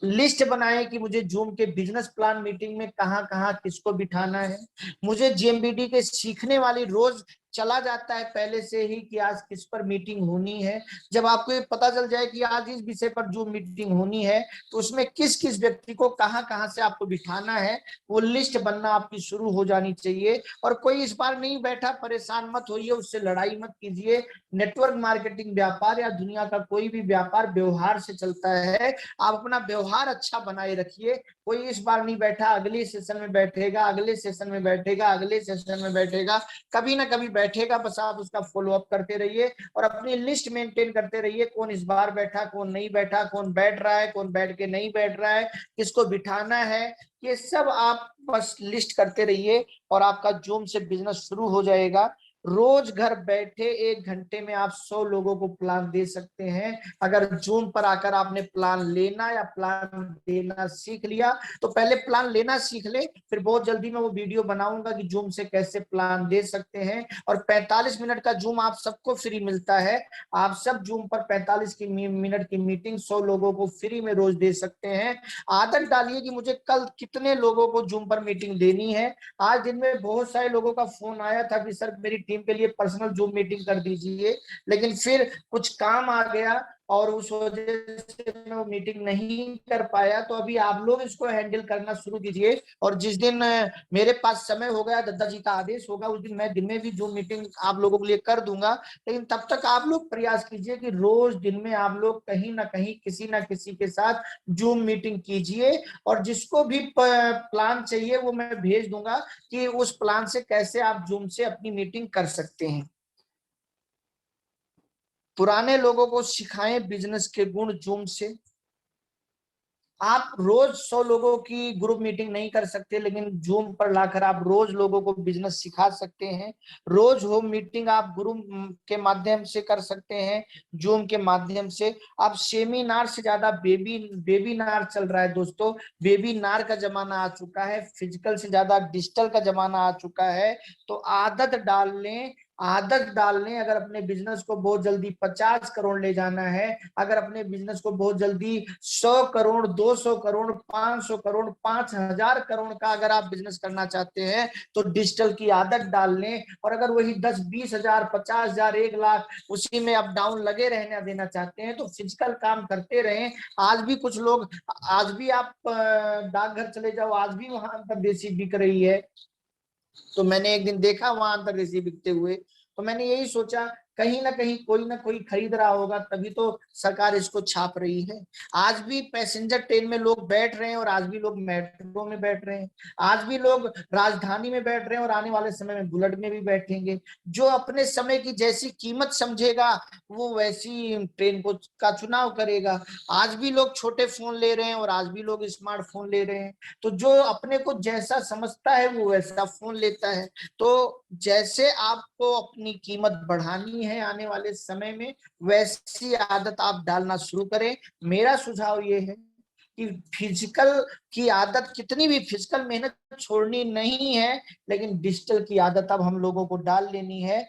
A: लिस्ट बनाएं कि मुझे जूम के बिजनेस प्लान मीटिंग में कहां कहां किसको बिठाना है। मुझे जेएमबीडी के सीखने वाली रोज चला जाता है पहले से ही कि आज किस पर मीटिंग होनी है। जब आपको ये पता चल जाए कि आज इस विषय पर जूम मीटिंग होनी है तो उसमें किस किस व्यक्ति को कहां कहां से आपको बिठाना है, वो लिस्ट बनना आपकी शुरू हो जानी चाहिए। और कोई इस बार नहीं बैठा, परेशान मत होइए, उससे लड़ाई मत कीजिए। नेटवर्क मार्केटिंग व्यापार या दुनिया का कोई भी व्यापार व्यवहार से चलता है। आप अपना व्यवहार अच्छा बनाए रखिए। कोई इस बार नहीं बैठा, अगले सेशन में बैठेगा, अगले सेशन में बैठेगा, अगले सेशन में बैठेगा, कभी ना कभी बैठेगा। बस आप उसका फॉलो अप करते रहिए और अपनी लिस्ट मेंटेन करते रहिए, कौन इस बार बैठा, कौन नहीं बैठा, कौन बैठ रहा है, कौन बैठ के नहीं बैठ रहा है, किसको बिठाना है। ये सब आप बस लिस्ट करते रहिए और आपका जूम से बिजनेस शुरू हो जाएगा। रोज घर बैठे 1 घंटे में आप 100 लोगों को प्लान दे सकते हैं। अगर जूम पर आकर आपने प्लान लेना या प्लान देना सीख लिया तो पहले प्लान लेना सीख ले, फिर बहुत जल्दी मैं वो वीडियो बनाऊंगा कि जूम से कैसे प्लान दे सकते हैं। और 45 मिनट का जूम आप सबको फ्री मिलता है। आप सब जूम पर 45 मिनट की मीटिंग 100 लोगों को फ्री में रोज दे सकते हैं। आदत डालिए कि मुझे कल कितने लोगों को जूम पर मीटिंग देनी है। आज दिन में बहुत सारे लोगों का फोन आया था कि सर मेरी टीम के लिए पर्सनल जूम मीटिंग कर दीजिए, लेकिन फिर कुछ काम आ गया और उस वजह से मैं वो मीटिंग नहीं कर पाया। तो अभी आप लोग इसको हैंडल करना शुरू कीजिए और जिस दिन मेरे पास समय हो गया, दादाजी का आदेश होगा, उस दिन मैं दिन में भी जूम मीटिंग आप लोगों के लिए कर दूंगा। लेकिन तब तक आप लोग प्रयास कीजिए कि रोज दिन में आप लोग कहीं ना कहीं किसी ना किसी के साथ जूम मीटिंग कीजिए। और जिसको भी प्लान चाहिए वो मैं भेज दूंगा कि उस प्लान से कैसे आप जूम से अपनी मीटिंग कर सकते हैं। पुराने लोगों को सिखाएं बिजनेस के गुण जूम से। आप रोज 100 लोगों की ग्रुप मीटिंग नहीं कर सकते, लेकिन जूम पर लाकर आप रोज लोगों को बिजनेस सिखा सकते हैं। रोज होम मीटिंग आप ग्रुप के माध्यम से कर सकते हैं, जूम के माध्यम से। आप सेमिनार से ज्यादा बेबीनार चल रहा है दोस्तों। बेबीनार का जमाना आ चुका है, फिजिकल से ज्यादा डिजिटल का जमाना आ चुका है। तो आदत डाल लें, आदत डाल लें। अगर अपने बिजनेस को बहुत जल्दी 50 करोड़ ले जाना है, अगर अपने बिजनेस को बहुत जल्दी 100 करोड़, 200 करोड़, 500 करोड़, 5000 करोड़ का अगर आप बिजनेस करना चाहते हैं तो डिजिटल की आदत डाल लें। और अगर वही 10-20 हजार, 50 हजार, 1 लाख उसी में अप डाउन लगे रहने देना चाहते हैं तो फिजिकल काम करते रहें। आज भी कुछ लोग, आज भी आप डाकघर चले जाओ, आज भी वहां अंतरदेशी बिक रही है। तो मैंने एक दिन देखा वहां अंतरदेशी बिकते हुए, तो मैंने यही सोचा कहीं ना कोई खरीद रहा होगा, तभी तो सरकार इसको छाप रही है। आज भी पैसेंजर ट्रेन में लोग बैठ रहे हैं और आज भी लोग मेट्रो में बैठ रहे हैं, आज भी लोग राजधानी में बैठ रहे हैं और आने वाले समय में बुलेट में भी बैठेंगे। जो अपने समय की जैसी कीमत समझेगा वो वैसी ट्रेन को का चुनाव करेगा। आज भी लोग छोटे फोन ले रहे हैं और आज भी लोग स्मार्टफोन ले रहे हैं। तो जो अपने को जैसा समझता है वो वैसा फोन लेता है। तो जैसे आपको अपनी कीमत बढ़ानी है आने वाले समय में, वैसी आदत आप डालना शुरू करें। मेरा सुझाव ये है कि फिजिकल की आदत, कितनी भी फिजिकल मेहनत छोड़नी नहीं है, लेकिन डिजिटल की आदत अब हम लोगों को डाल लेनी है।